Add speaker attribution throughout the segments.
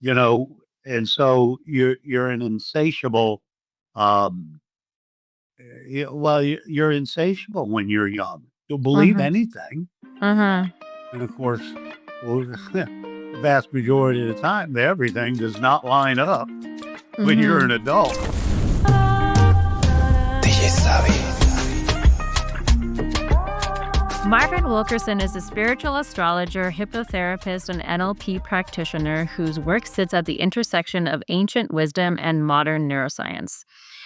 Speaker 1: you know, and so you're an insatiable, um, you're insatiable when you're young. You'll believe
Speaker 2: Mhm.
Speaker 1: anything,
Speaker 2: Mhm.
Speaker 1: and of course, well, the vast majority of the time, everything does not line up when you're an
Speaker 2: Mhm.
Speaker 1: adult.
Speaker 2: Marvin Wilkerson is a spiritual astrologer, hypnotherapist, and NLP practitioner whose work sits at the intersection of ancient wisdom and modern neuroscience.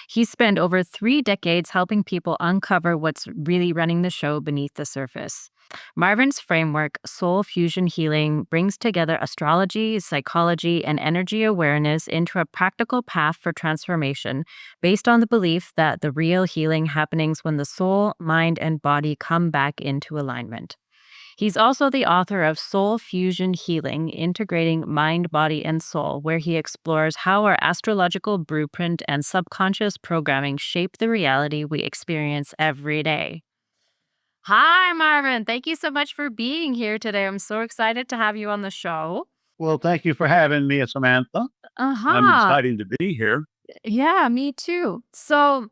Speaker 2: He's spent over 3 decades helping people uncover what's really running the show beneath the surface. Marvin's framework, Soul Fusion Healing, brings together astrology, psychology, and energy awareness into a practical path for transformation based on the belief that the real healing happenings when the soul, mind, and body come back into alignment. He's also the author of Soul Fusion Healing, Integrating Mind, Body, and Soul, where he explores how our astrological blueprint and subconscious programming shape the reality we experience every day. Hi, Marvin. Thank you so much for being here today. I'm so excited to have you on the show.
Speaker 1: Well, thank you for having me, Samantha.
Speaker 2: Uh
Speaker 1: I'm
Speaker 2: huh.
Speaker 1: excited to be here.
Speaker 2: Yeah, me too. So,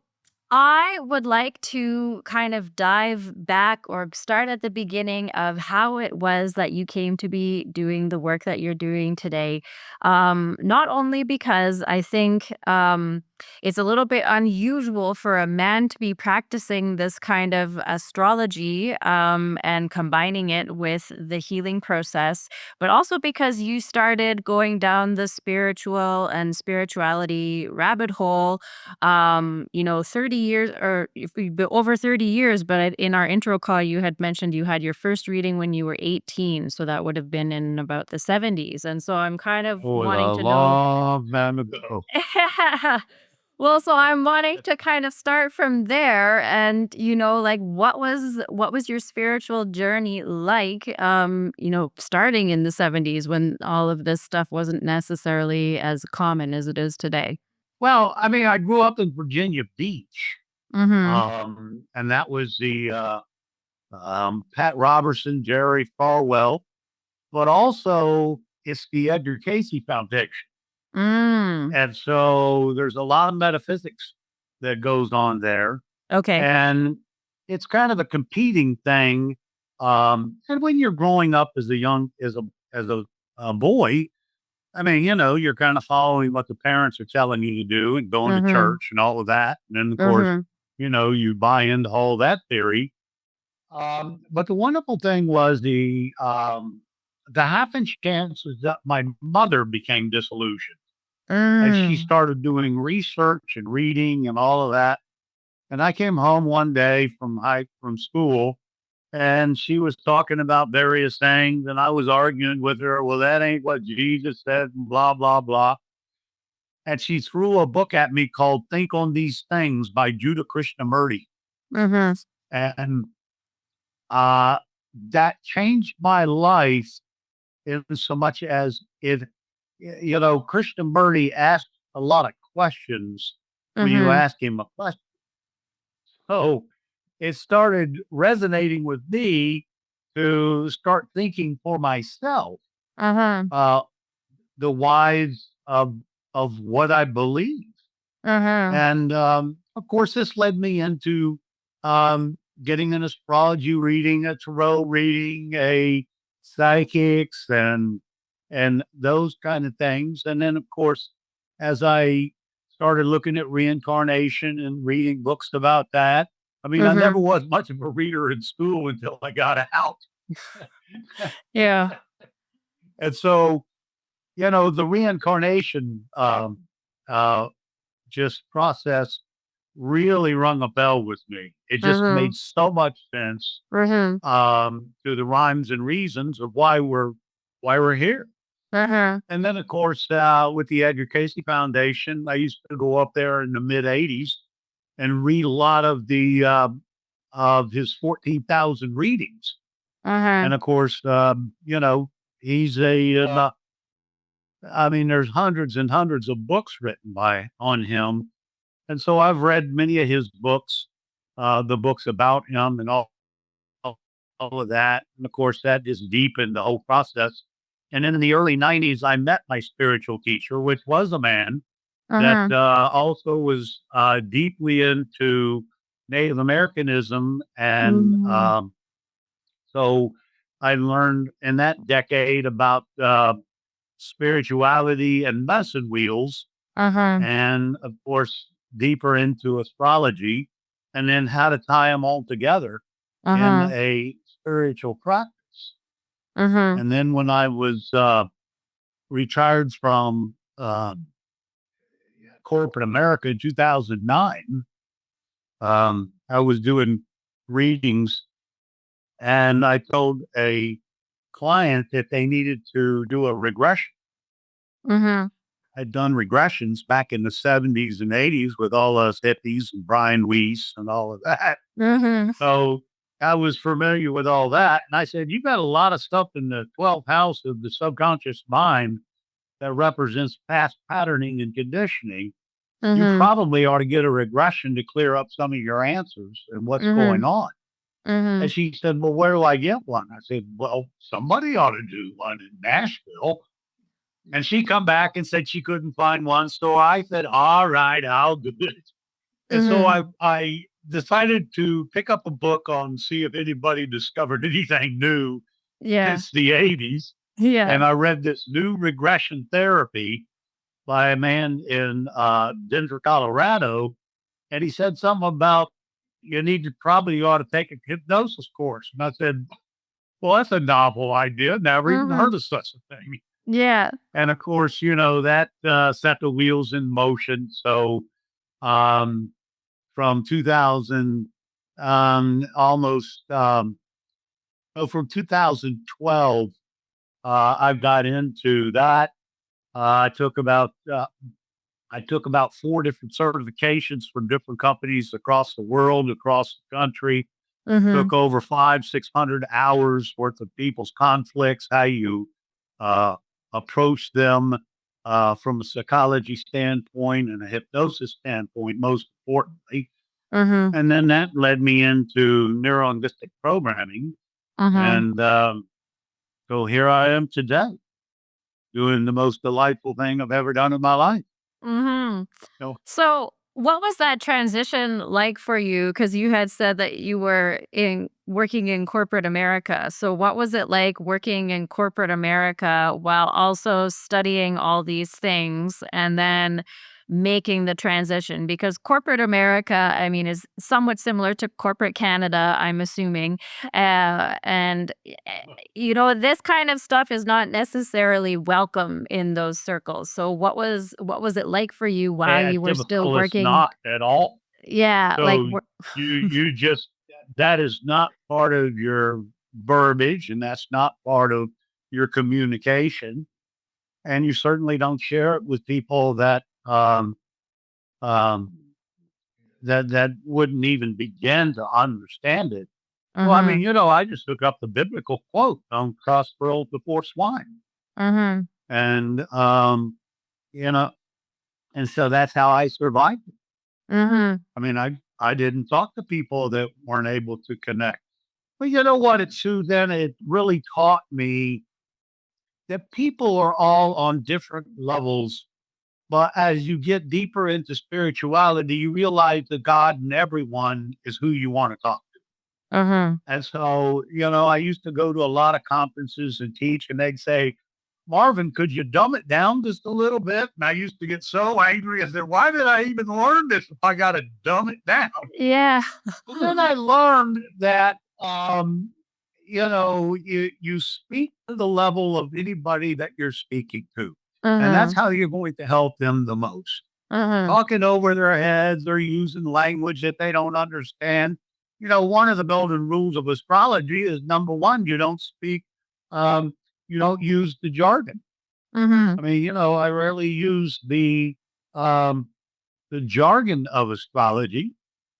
Speaker 2: I would like to kind of dive back or start at the beginning of how it was that you came to be doing the work that you're doing today. Not only because I think it's a little bit unusual for a man to be practicing this kind of astrology and combining it with the healing process, but also because you started going down the spiritual and spirituality rabbit hole 30 years or if we over 30 years, but in our intro call, you had mentioned you had your first reading when you were 18. So that would have been in about the 70s. And so I'm kind of
Speaker 1: Oh, it was
Speaker 2: wanting
Speaker 1: a
Speaker 2: to know.
Speaker 1: long time ago.
Speaker 2: Well, so I'm wanting to kind of start from there and like what was your spiritual journey like starting in the 70s when all of this stuff wasn't necessarily as common as it is today.
Speaker 1: Well, I mean, I grew up in Virginia Beach,
Speaker 2: Mhm.
Speaker 1: and that was the Pat Robertson, Jerry Falwell, but also it's the Edgar Casey Foundation.
Speaker 2: Mm.
Speaker 1: And so there's a lot of metaphysics that goes on there.
Speaker 2: Okay.
Speaker 1: And it's kind of a competing thing. And when you're growing up as a young, as a boy, I mean, you're kind of following what the parents are telling you to do and going to
Speaker 2: Mhm.
Speaker 1: church and all of that. And then, of course,
Speaker 2: Mhm.
Speaker 1: you buy into all that theory. But the wonderful thing was the half inch chance is that my mother became disillusioned as she
Speaker 2: Mm.
Speaker 1: started doing research and reading and all of that. And I came home one day from school, and she was talking about various things, and I was arguing with her. Well, that ain't what Jesus said, and blah blah blah. And she threw a book at me called "Think on These Things" by Judah Krishnamurti,
Speaker 2: Mhm.
Speaker 1: and uh, that changed my life in so much as Krishnamurti asked a lot of questions when you
Speaker 2: Mhm.
Speaker 1: ask him a question. So it started resonating with me to start thinking for myself,
Speaker 2: Uh-huh.
Speaker 1: uh, the whys of what I believe.
Speaker 2: Uh-huh.
Speaker 1: And of course, this led me into getting an astrology reading, a tarot reading, a psychics, and those kind of things. And then, of course, as I started looking at reincarnation and reading books about that, I mean, I never
Speaker 2: Mhm.
Speaker 1: was much of a reader in school until I got out.
Speaker 2: Yeah.
Speaker 1: And so, the reincarnation uh, just process really rung a bell with me. It just made
Speaker 2: Mhm.
Speaker 1: so much sense
Speaker 2: Mhm.
Speaker 1: to the rhymes and reasons of why we're here.
Speaker 2: Uh-huh.
Speaker 1: And then, of course, with the Edgar Casey Foundation, I used to go up there in the mid '80s and read a lot of his 14,000 readings.
Speaker 2: Uh-huh.
Speaker 1: And of course, he's I mean, there's hundreds and hundreds of books written by on him. And so I've read many of his books, the books about him and all of that. And of course, that just deepened the whole process And then in the early 90s, I met my spiritual teacher, which was a man that
Speaker 2: Uh-huh.
Speaker 1: also was deeply into Native Americanism. And
Speaker 2: Mhm.
Speaker 1: so I learned in that decade about spirituality and medicine wheels,
Speaker 2: Uh-huh.
Speaker 1: and of course, deeper into astrology, and then how to tie them all together in
Speaker 2: Uh-huh.
Speaker 1: a spiritual practice.
Speaker 2: Uh-huh.
Speaker 1: And then when I was retired from corporate America in 2009, I was doing readings, and I told a client that they needed to do a regression.
Speaker 2: Uh-huh.
Speaker 1: I'd done regressions back in the 70s and 80s with all us hippies and Brian Weiss and all of that.
Speaker 2: Uh-huh.
Speaker 1: So I was familiar with all that. And I said, "You got a lot of stuff in the 12th house of the subconscious mind that represents past patterning and conditioning. You
Speaker 2: Uh-huh.
Speaker 1: probably ought to get a regression to clear up some of your answers and what's
Speaker 2: Uh-huh.
Speaker 1: going on."
Speaker 2: Uh-huh.
Speaker 1: And she said, "Well, where do I get one?" I said, "Well, somebody ought to do one in Nashville." And she come back and said she couldn't find one. So I said, "All right, I'll do it." And so
Speaker 2: Uh-huh.
Speaker 1: I decided to pick up a book on see if anybody discovered anything new
Speaker 2: Yeah.
Speaker 1: since the 80s.
Speaker 2: Yeah.
Speaker 1: And I read this new regression therapy by a man in Denver, Colorado. And he said something about you need to probably ought to take a hypnosis course. And I said, "Well, that's a novel idea. Never even
Speaker 2: Uh-huh.
Speaker 1: heard of such a thing."
Speaker 2: Yeah.
Speaker 1: And of course, that set the wheels in motion. So um, from 2000, almost, from 2012, I've got into that. Uh, I took about uh, I took about 4 different certifications from different companies across the world, across the country.
Speaker 2: Uh-huh.
Speaker 1: Took over 600 hours worth of people's conflicts, how you uh, approach them from a psychology standpoint and a hypnosis standpoint, most importantly.
Speaker 2: Uh-huh.
Speaker 1: And then that led me into neurolinguistic programming.
Speaker 2: Uh-huh.
Speaker 1: And so here I am today doing the most delightful thing I've ever done in my life.
Speaker 2: Mhm.
Speaker 1: So,
Speaker 2: So, what was that transition like for you? Because you had said that you were in working in corporate America. So, what was it like working in corporate America while also studying all these things and then making the transition? Because corporate America, I mean, is somewhat similar to corporate Canada, I'm assuming. And this kind of stuff is not necessarily welcome in those circles. So what was it like for you while
Speaker 1: yeah,
Speaker 2: you were still
Speaker 1: typical, it's
Speaker 2: working?
Speaker 1: not at all.
Speaker 2: Yeah, like
Speaker 1: So you just that is not part of your verbiage, and that's not part of your communication, and you certainly don't share it with people um, that wouldn't even begin to understand it. Well, I mean,
Speaker 2: Mhm.
Speaker 1: I just look up the biblical quote, "Don't cross pearls before swine,"
Speaker 2: Mhm.
Speaker 1: and you know, and so that's how I survived.
Speaker 2: Mhm.
Speaker 1: I mean, I didn't talk to people that weren't able to connect. But you know what? It too then it really taught me that people are all on different levels. But as you get deeper into spirituality, you realize that God in everyone is who you want to talk to.
Speaker 2: Mhm.
Speaker 1: And so, I used to go to a lot of conferences and teach, and they'd say, "Marvin, could you dumb it down just a little bit?" And I used to get so angry. I said, "Why did I even learn this if I got to dumb it down?"
Speaker 2: Yeah.
Speaker 1: Well, then I learned that, you speak to the level of anybody that you're speaking to, and that's
Speaker 2: Mhm.
Speaker 1: how you're going to help them the most.
Speaker 2: Mhm.
Speaker 1: Talking over their heads or using language that they don't understand. One of the golden rules of astrology is number one, you don't speak, um, you don't use the jargon. I
Speaker 2: Mhm.
Speaker 1: mean, I rarely use um, the jargon of astrology.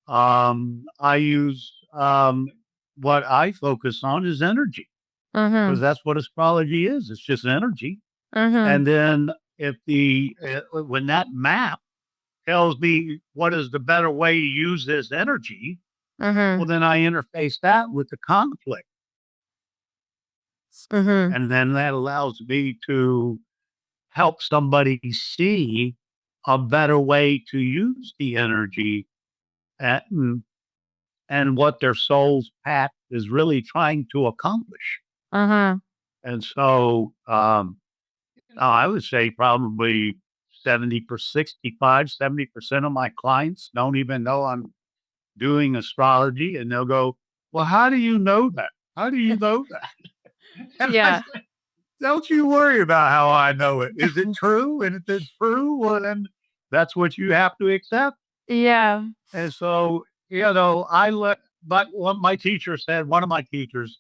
Speaker 1: I use what I focus on is energy because
Speaker 2: Mhm.
Speaker 1: that's what astrology is. It's just energy.
Speaker 2: Mhm.
Speaker 1: And then if when that map tells me what is the better way to use this energy, well,
Speaker 2: Mhm.
Speaker 1: then I interface that with the conflict.
Speaker 2: Mm-hmm.
Speaker 1: And then that allows me to help somebody see a better way to use the energy and, and what their soul's path is really trying to accomplish.
Speaker 2: Uh-huh.
Speaker 1: And so I would say probably 70% of my clients don't even know I'm doing astrology. And they'll go, well, how do you know that? How do you know that? And I
Speaker 2: Yeah.
Speaker 1: said, don't you worry about how I know it. Is it true? And if it's true, well, then that's what you have to accept.
Speaker 2: Yeah.
Speaker 1: And so, but what my teacher said, one of my teachers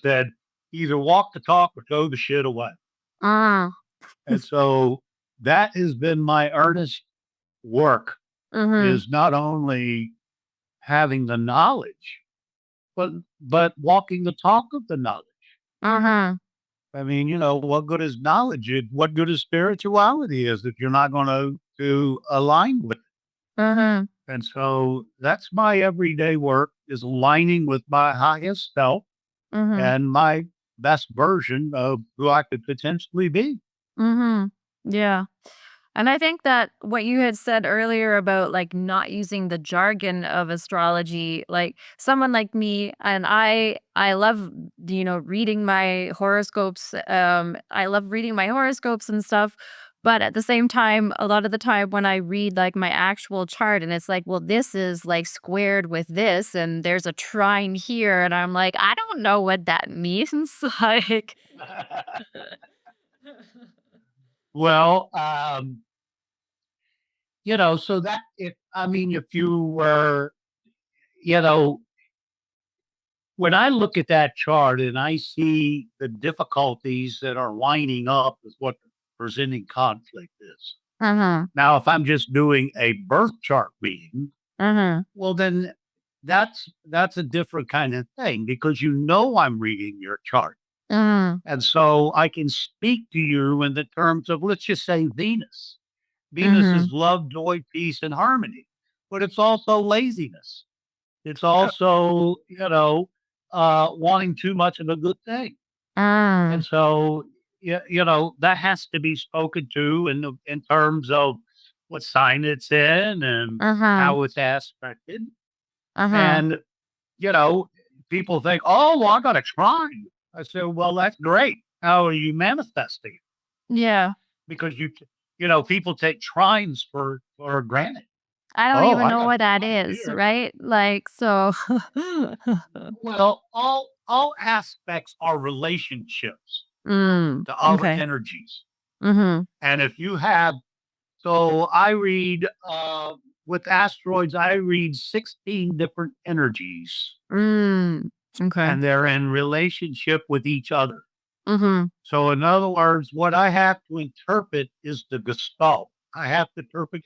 Speaker 1: said, either walk the talk or throw the shit away.
Speaker 2: Uh,
Speaker 1: And so that has been my earnest work,
Speaker 2: mm-hmm.
Speaker 1: is not only having the knowledge, but walking the talk of the knowledge.
Speaker 2: Uh-huh.
Speaker 1: I mean, what good is knowledge? What good is spirituality is if you're not going to align with it?
Speaker 2: Uh-huh.
Speaker 1: And so that's my everyday work, is aligning with my highest self
Speaker 2: Mm-hmm.
Speaker 1: and my best version of who I could potentially be.
Speaker 2: Mm-hmm. Yeah. And I think that what you had said earlier about like not using the jargon of astrology, like someone like me, and I love, reading my horoscopes. I love reading my horoscopes and stuff. But at the same time, a lot of the time when I read like my actual chart and it's like, well, this is like squared with this, and there's a trine here, and I'm like, I don't know what that means. Like,
Speaker 1: Well, so that if you were, you know, when I look at that chart and I see the difficulties that are lining up with what the presenting conflict is.
Speaker 2: uh-huh.
Speaker 1: Now, if I'm just doing a birth chart reading,
Speaker 2: Uh-huh.
Speaker 1: well, then that's a different kind of thing, because I'm reading your chart.
Speaker 2: Uh-huh.
Speaker 1: And so I can speak to you in the terms of, let's just say, Venus. Venus
Speaker 2: Uh-huh.
Speaker 1: is love, joy, peace, and harmony, but it's also laziness. It's also, wanting too much of a good thing. And
Speaker 2: Ah.
Speaker 1: so, that has to be spoken to in terms of what sign it's in and
Speaker 2: Uh-huh.
Speaker 1: how it's aspected.
Speaker 2: Uh-huh.
Speaker 1: And, you know, people think, oh, well, I got a trine. I said, well, that's great. How are you manifesting it?
Speaker 2: Yeah.
Speaker 1: Because people take trines for granted.
Speaker 2: I don't
Speaker 1: Oh,
Speaker 2: even
Speaker 1: I
Speaker 2: know
Speaker 1: got
Speaker 2: what that
Speaker 1: trine
Speaker 2: is,
Speaker 1: here.
Speaker 2: right? Like, so
Speaker 1: Well, all aspects are relationships
Speaker 2: Mm,
Speaker 1: to other
Speaker 2: okay.
Speaker 1: energies.
Speaker 2: Mhm.
Speaker 1: And if you have, so I read with asteroids, I read 16 different energies,
Speaker 2: Mm, okay.
Speaker 1: and they're in relationship with each other.
Speaker 2: Mhm.
Speaker 1: So, in other words, what I have to interpret is the gestalt. I have to interpret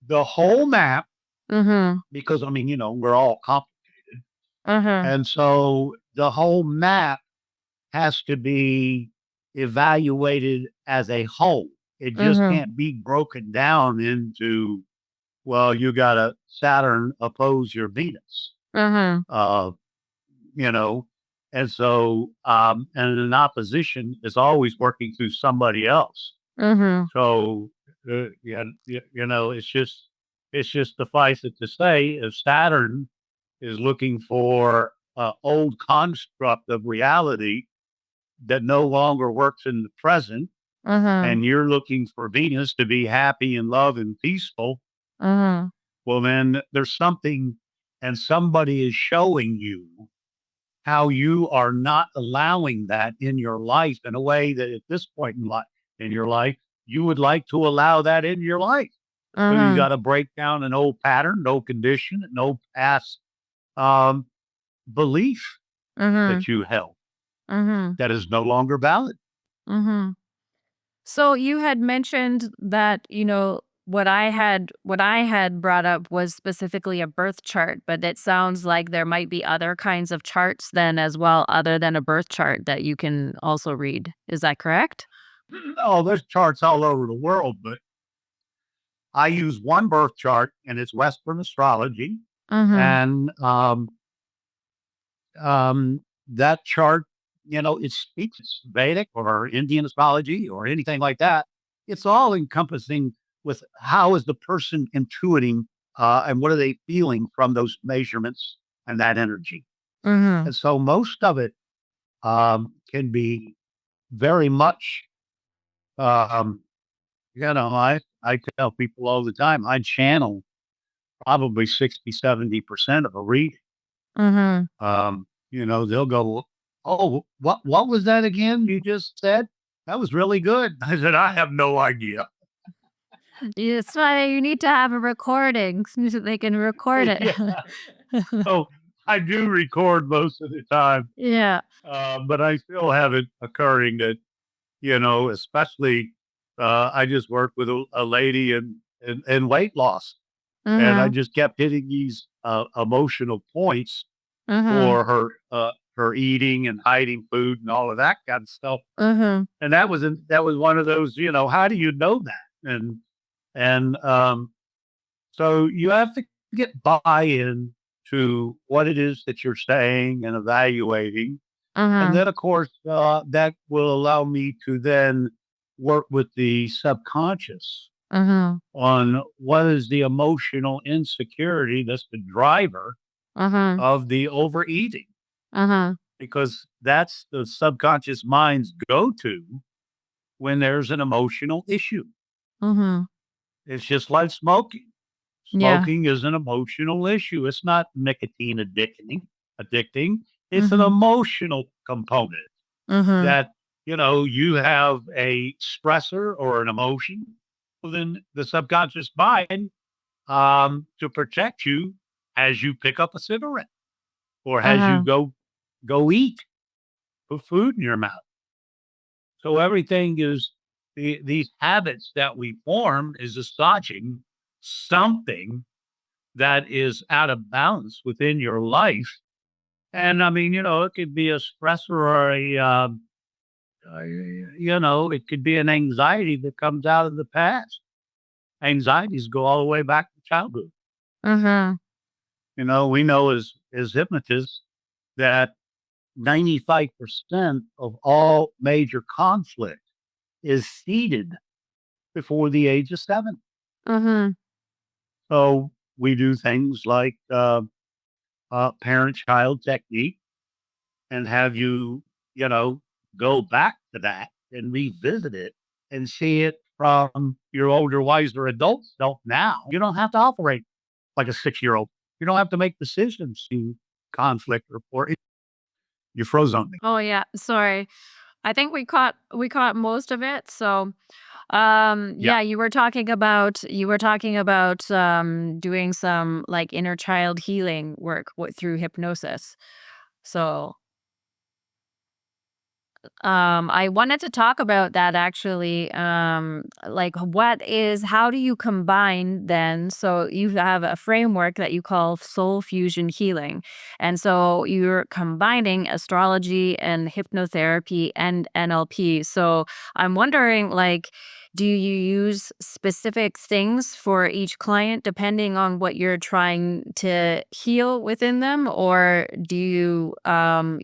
Speaker 1: the whole map,
Speaker 2: Mhm.
Speaker 1: because we're all complicated.
Speaker 2: Uh-huh.
Speaker 1: And so the whole map has to be evaluated as a whole. It just
Speaker 2: Mhm.
Speaker 1: can't be broken down into, well, you got a Saturn oppose your Venus.
Speaker 2: Uh-huh.
Speaker 1: Uh, you know, and so and an opposition is always working through somebody else.
Speaker 2: Mhm.
Speaker 1: So yeah, it's just suffice it to say, if Saturn is looking for old construct of reality that no longer works in the present,
Speaker 2: Uh-huh.
Speaker 1: and you're looking for Venus to be happy and love and peaceful,
Speaker 2: Uh-huh.
Speaker 1: well, then there's something, and somebody is showing you how you are not allowing that in your life in a way that at this point in your life, you would like to allow that in your life. So you
Speaker 2: Uh-huh.
Speaker 1: got to break down an old pattern, no condition, no past um, belief
Speaker 2: Uh-huh.
Speaker 1: that you held
Speaker 2: Uh-huh.
Speaker 1: that is no longer valid.
Speaker 2: Uh-huh. So you had mentioned that, what I had brought up was specifically a birth chart, but it sounds like there might be other kinds of charts then as well, other than a birth chart that you can also read. Is that correct?
Speaker 1: Oh, there's charts all over the world, but I use one birth chart, and it's Western astrology.
Speaker 2: Mhm.
Speaker 1: And that chart it's Vedic or Indian astrology or anything like that. It's all encompassing with how is the person intuiting and what are they feeling from those measurements and that energy.
Speaker 2: Mm-hmm.
Speaker 1: And so most of it can be very much, um, I tell people all the time, I channel probably 60, 70% of a reading.
Speaker 2: Mm-hmm.
Speaker 1: They'll go, "Oh, what was that again you just said? That was really good." I said, "I have no idea."
Speaker 2: That's why you need to have a recording so they can record it.
Speaker 1: Yeah. So I do record most of the time,
Speaker 2: Yeah.
Speaker 1: but I still have it occurring that, especially, I just worked with a lady in weight loss, and I
Speaker 2: Mm-hmm.
Speaker 1: just kept hitting these, emotional points
Speaker 2: Mm-hmm.
Speaker 1: for her eating and hiding food and all of that kind of stuff.
Speaker 2: Mm-hmm.
Speaker 1: And that was one of those, how do you know that? And so you have to get buy-in to what it is that you're saying and evaluating. And
Speaker 2: Mm-hmm.
Speaker 1: then, of course, that will allow me to then work with the subconscious
Speaker 2: Mm-hmm.
Speaker 1: on what is the emotional insecurity that's the driver
Speaker 2: Mm-hmm.
Speaker 1: of the overeating,
Speaker 2: Mm-hmm.
Speaker 1: because that's the subconscious mind's go to when there's an emotional issue.
Speaker 2: Mm-hmm.
Speaker 1: It's just like smoking.
Speaker 2: Yeah.
Speaker 1: Smoking is an emotional issue. It's not nicotine addicting. It's an
Speaker 2: Mm-hmm.
Speaker 1: emotional component
Speaker 2: Mm-hmm.
Speaker 1: that, you have a stressor or an emotion within the subconscious mind to protect you as you pick up a cigarette or as you
Speaker 2: Mm-hmm.
Speaker 1: go eat, put food in your mouth. So everything is these habits that we form is associating something that is out of balance within your life. And I mean, it could be a stressor or it could be an anxiety that comes out of the past. Anxieties go all the way back to childhood.
Speaker 2: Mm-hmm.
Speaker 1: We know as hypnotists that 95% of all major conflict is seeded before the age of 7.
Speaker 2: Mm-hmm.
Speaker 1: So we do things like parent-child technique and have you, you know, go back to that and revisit it and see it from your older, wiser adult self now. You don't have to operate like a 6-year-old. You don't have to make decisions in conflict or you froze on me.
Speaker 2: Oh yeah. Sorry. I think we caught most of it. So
Speaker 1: Yeah.
Speaker 2: yeah, you were talking about doing some like inner child healing work through hypnosis. So I wanted to talk about that actually. Like, how do you combine then? So, you have a framework that you call soul fusion healing. And so, you're combining astrology and hypnotherapy and NLP. So, I'm wondering, like, do you use specific things for each client depending on what you're trying to heal within them? Or do you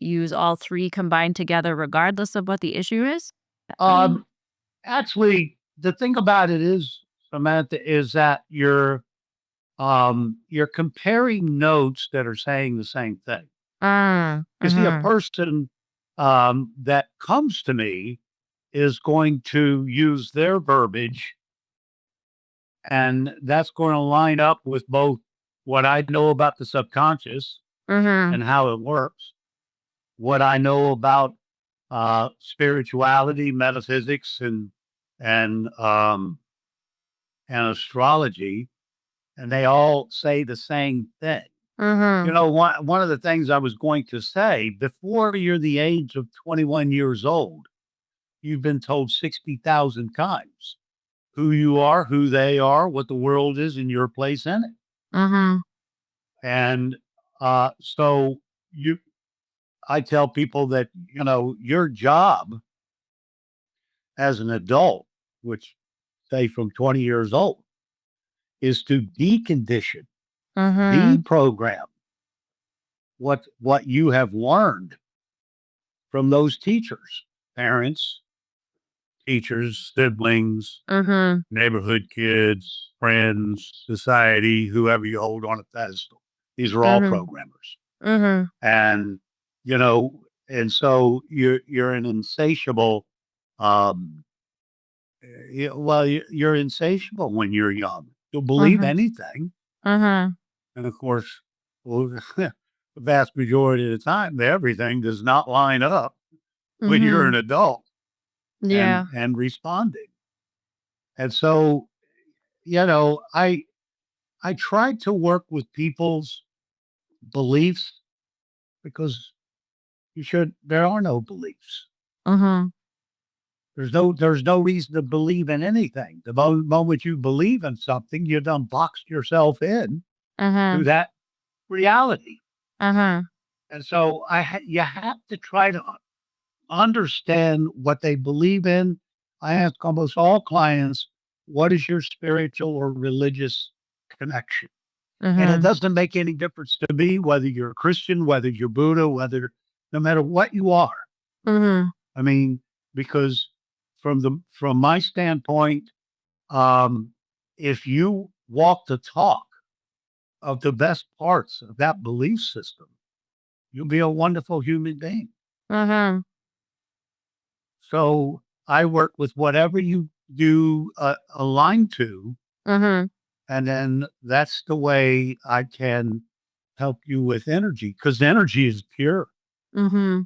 Speaker 2: use all three combined together regardless of what the issue is?
Speaker 1: Um, Actually, the thing about it is, Samantha, is that you're comparing notes that are saying the same thing.
Speaker 2: Mm,
Speaker 1: You see, a
Speaker 2: mhm,
Speaker 1: person that comes to me is going to use their verbiage, and that's going to line up with both what I know about the subconscious
Speaker 2: mhm,
Speaker 1: and how it works, what I know about spirituality, metaphysics, and um, and astrology, and they all say the same thing.
Speaker 2: mhm,
Speaker 1: One of the things I was going to say, before you're the age of 21 years old, you've been told 60,000 times who you are, who they are, what the world is, and your place in it.
Speaker 2: mhm,
Speaker 1: And so you, I tell people that, your job as an adult, which say from 20 years old, is to decondition,
Speaker 2: mhm,
Speaker 1: deprogram what you have learned from those teachers, parents, teachers, siblings,
Speaker 2: Mhm.
Speaker 1: neighborhood kids, friends, society, whoever you hold on a pedestal. These are all
Speaker 2: Mhm.
Speaker 1: programmers.
Speaker 2: Mhm.
Speaker 1: And, you know, and so you're an insatiable, um, you're insatiable when you're young. You'll believe
Speaker 2: Mhm.
Speaker 1: anything.
Speaker 2: Mhm.
Speaker 1: And of course, well, the vast majority of the time, everything does not line up when you're an
Speaker 2: Mhm.
Speaker 1: adult
Speaker 2: Yeah.
Speaker 1: and responding. And so, you know, I try to work with people's beliefs because there are no beliefs.
Speaker 2: Mhm.
Speaker 1: There's no reason to believe in anything. The moment you believe in something, you done boxed yourself in to
Speaker 2: Mhm.
Speaker 1: that reality.
Speaker 2: Mhm.
Speaker 1: And so you have to try to understand what they believe in. I ask almost all clients, what is your spiritual or religious connection? And it
Speaker 2: Mhm.
Speaker 1: doesn't make any difference to me whether you're a Christian, whether you're Buddha, no matter what you are.
Speaker 2: Mhm.
Speaker 1: I mean, because from my standpoint, um, if you walk the talk of the best parts of that belief system, you'll be a wonderful human being.
Speaker 2: Mhm.
Speaker 1: So I work with whatever you align to,
Speaker 2: Mhm.
Speaker 1: and then that's the way I can help you with energy because energy is pure.
Speaker 2: Mhm.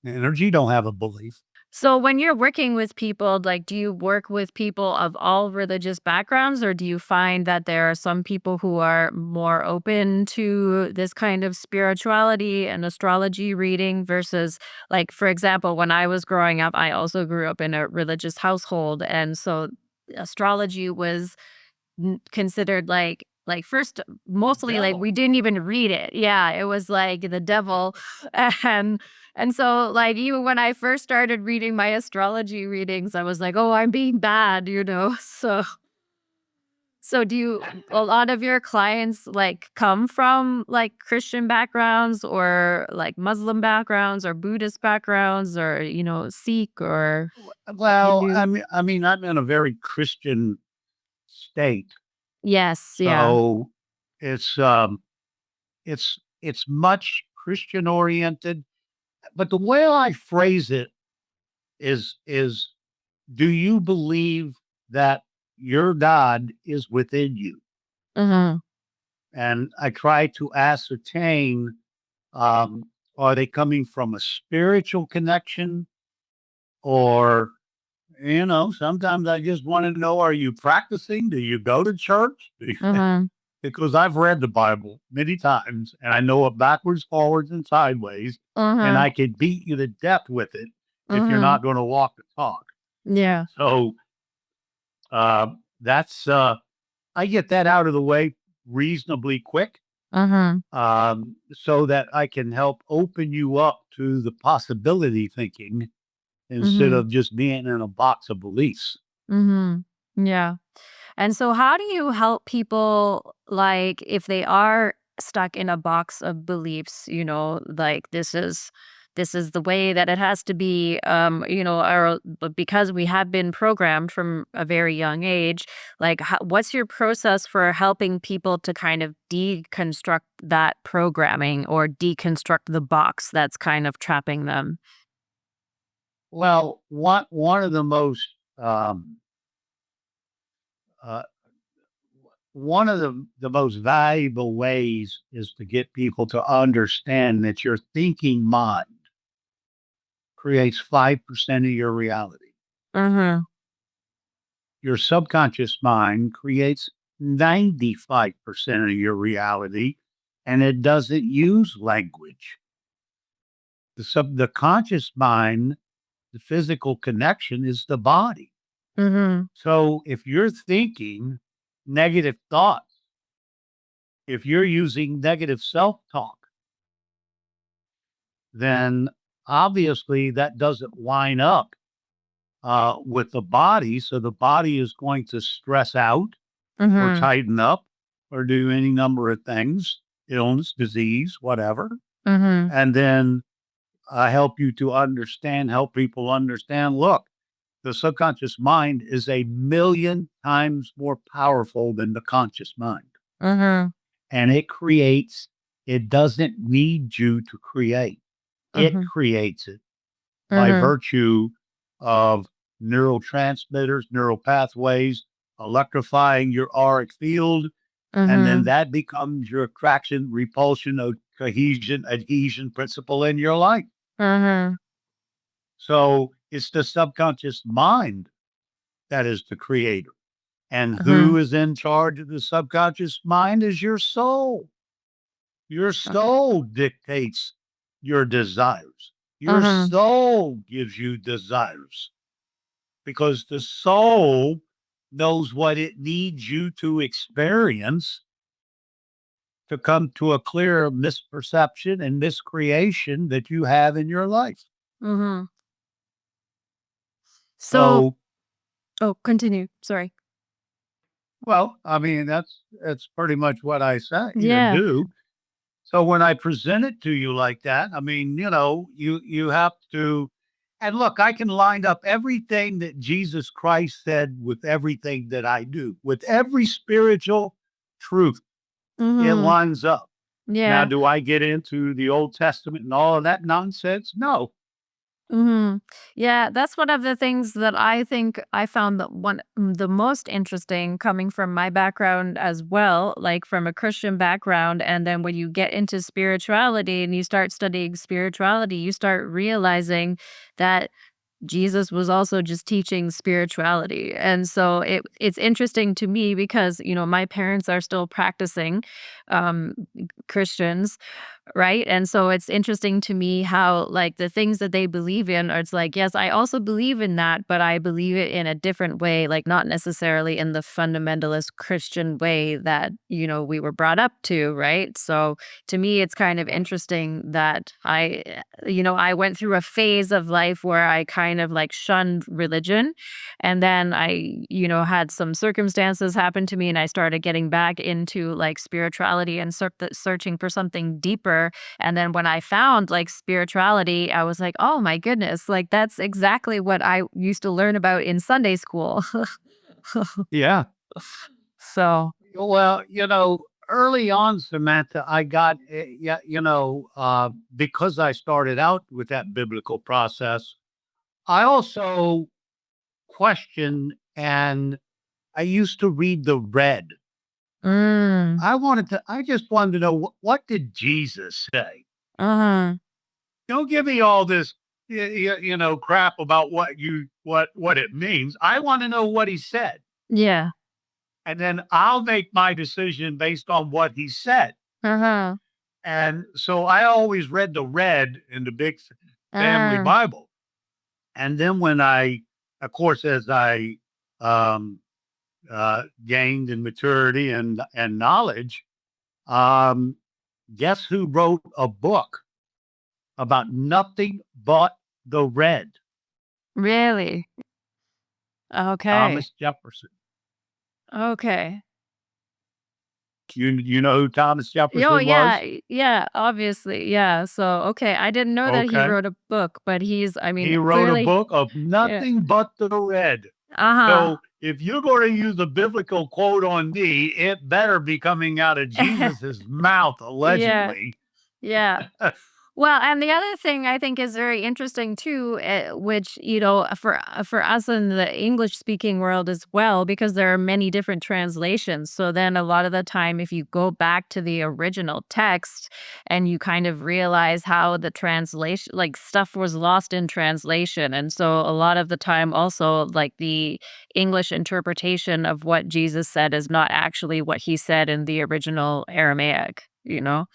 Speaker 1: Energy don't have a belief.
Speaker 2: So when you're working with people, like, do you work with people of all religious backgrounds, or do you find that there are some people who are more open to this kind of spirituality and astrology reading versus, like, for example, when I was growing up, I also grew up in a religious household, and so astrology was considered like first mostly like
Speaker 1: Devil.
Speaker 2: we didn't even read it. Yeah, it was like the devil. and and so like even when I first started reading my astrology readings, I was like, oh, I'm being bad, you know. So do you a lot of your clients like come from like Christian backgrounds or like Muslim backgrounds or Buddhist backgrounds or Sikh or
Speaker 1: Well,
Speaker 2: Hindu?
Speaker 1: I mean, I'm in a very Christian state,
Speaker 2: Yes, yeah.
Speaker 1: so it's it's much Christian oriented. But the way I phrase it is do you believe that your God is within you?
Speaker 2: Mhm.
Speaker 1: And I try to ascertain, um, are they coming from a spiritual connection or, sometimes I just want to know, are you practicing? Do you go to church?
Speaker 2: Mhm.
Speaker 1: Because I've read the Bible many times and I know it backwards, forwards, and sideways, and
Speaker 2: Mhm.
Speaker 1: I could beat you to death with it if you're
Speaker 2: Mhm.
Speaker 1: not going to walk the talk.
Speaker 2: Yeah.
Speaker 1: So uh, that's I get that out of the way reasonably quick,
Speaker 2: Mhm.
Speaker 1: so that I can help open you up to the possibility thinking instead
Speaker 2: Mhm.
Speaker 1: of just being in a box of beliefs.
Speaker 2: Mhm. Yeah. And so how do you help people like if they are stuck in a box of beliefs, like this is the way that it has to be or but because we have been programmed from a very young age, like what's your process for helping people to kind of deconstruct that programming or deconstruct the box that's kind of trapping them?
Speaker 1: Well, one of the most uh, one of the most valuable ways is to get people to understand that your thinking mind creates 5% of your reality.
Speaker 2: Mhm.
Speaker 1: Your subconscious mind creates 95% of your reality, and it doesn't use language. The conscious mind, the physical connection is the body.
Speaker 2: Mhm.
Speaker 1: So if you're thinking negative thoughts, if you're using negative self-talk, then obviously that doesn't line up with the body. So the body is going to stress out or
Speaker 2: Mhm.
Speaker 1: tighten up or do any number of things, illness, disease, whatever.
Speaker 2: Mhm.
Speaker 1: And then help you to understand, help people understand. Look, the subconscious mind is a million times more powerful than the conscious mind.
Speaker 2: Mhm.
Speaker 1: And it doesn't need you to create. It
Speaker 2: Mhm.
Speaker 1: creates it by
Speaker 2: Mhm.
Speaker 1: virtue of neurotransmitters, neural pathways, electrifying your auric field, and then
Speaker 2: Mhm.
Speaker 1: that becomes your attraction, repulsion, cohesion, adhesion principle in your life.
Speaker 2: Mhm.
Speaker 1: So it's the subconscious mind that is the creator. And who
Speaker 2: Mhm.
Speaker 1: is in charge of the subconscious mind is your soul. Your
Speaker 2: Okay.
Speaker 1: soul dictates your desires. Your
Speaker 2: Mhm.
Speaker 1: soul gives you desires because the soul knows what it needs you to experience to come to a clear misperception and miscreation that you have in your life.
Speaker 2: Mhm. So
Speaker 1: So,
Speaker 2: oh, continue. Sorry.
Speaker 1: well, I mean, that's pretty much what I say and
Speaker 2: Yeah.
Speaker 1: do. So when I present it to you like that, I mean, you have to, and look, I can line up everything that Jesus Christ said with everything that I do, with every spiritual truth. It
Speaker 2: Mhm.
Speaker 1: lines up. Now,
Speaker 2: Yeah.
Speaker 1: do I get into the Old Testament and all of that nonsense? No.
Speaker 2: Mhm. Yeah, that's one of the things that I think I found the most interesting coming from my background as well, like from a Christian background. And then when you get into spirituality and you start studying spirituality, you start realizing that Jesus was also just teaching spirituality. And so it's interesting to me because, my parents are still practicing um Christians. Right? And so it's interesting to me how, like, the things that they believe in, are it's like, yes, I also believe in that, but I believe it in a different way, like, not necessarily in the fundamentalist Christian way that, we were brought up to, right? So to me, it's kind of interesting that I went through a phase of life where I kind of like shunned religion. And then had some circumstances happen to me and I started getting back into like spirituality and searching for something deeper. And then when I found like spirituality, I was like, oh my goodness, like that's exactly what I used to learn about in Sunday school.
Speaker 1: Yeah.
Speaker 2: So,
Speaker 1: Well, early on, Samantha, I got, yeah, because I started out with that biblical process, I also questioned and I used to read the red.
Speaker 2: mm,
Speaker 1: I just wanted to know what did Jesus say?
Speaker 2: uh-huh,
Speaker 1: Don't give me all this, crap about what it means. I want to know what he said,
Speaker 2: yeah,
Speaker 1: and then I'll make my decision based on what he said.
Speaker 2: uh-huh,
Speaker 1: And so I always read the red in the big family
Speaker 2: uh,
Speaker 1: Bible. And then of course, as I um, gained in maturity and knowledge, um, guess who wrote a book about nothing but the red?
Speaker 2: really? Okay,
Speaker 1: Thomas Jefferson.
Speaker 2: okay.
Speaker 1: You know who Thomas
Speaker 2: Oh,
Speaker 1: Jefferson
Speaker 2: yeah,
Speaker 1: was?
Speaker 2: yeah, obviously, yeah, so, okay, I didn't know that he
Speaker 1: Okay.
Speaker 2: wrote a book, but I mean,
Speaker 1: He wrote a
Speaker 2: clearly
Speaker 1: book of
Speaker 2: yeah,
Speaker 1: nothing but the red.
Speaker 2: uh-huh.
Speaker 1: So if you're going to use a biblical quote on me, it better be coming out of Jesus's mouth,
Speaker 2: Yeah,
Speaker 1: allegedly.
Speaker 2: yeah. Well, and the other thing I think is very interesting too, which for us in the English speaking world as well, because there are many different translations. So then a lot of the time, if you go back to the original text and you kind of realize how the translation, like stuff was lost in translation, and so a lot of the time, also like the English interpretation of what Jesus said is not actually what he said in the original Aramaic. Or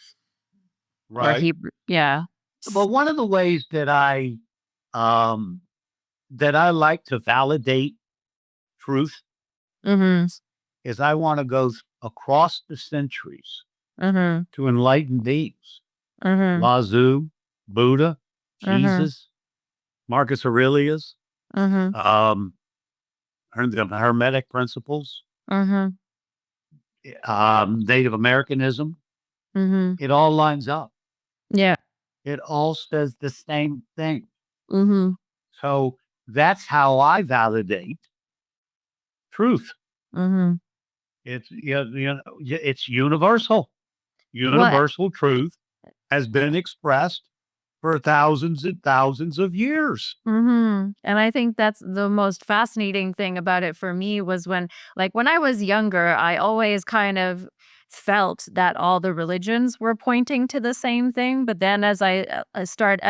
Speaker 1: Right.
Speaker 2: Hebrew, yeah.
Speaker 1: But one of the ways um, that I like to validate truth
Speaker 2: Mhm,
Speaker 1: is I want to go across the centuries
Speaker 2: mhm,
Speaker 1: to enlightened beings.
Speaker 2: mhm,
Speaker 1: Lazu, Buddha,
Speaker 2: mhm,
Speaker 1: Jesus, Marcus Aurelius,
Speaker 2: mhm,
Speaker 1: um, the Hermetic principles,
Speaker 2: mhm,
Speaker 1: Native Americanism.
Speaker 2: mhm.
Speaker 1: It all lines up.
Speaker 2: Yeah.
Speaker 1: it all says the same thing.
Speaker 2: Mhm.
Speaker 1: So that's how I validate truth.
Speaker 2: Mhm.
Speaker 1: It's it's universal.
Speaker 2: What
Speaker 1: Universal truth has been expressed for thousands and thousands of years.
Speaker 2: Mhm. And I think that's the most fascinating thing about it for me was when I was younger, I always kind of felt that all the religions were pointing to the same thing. But then as I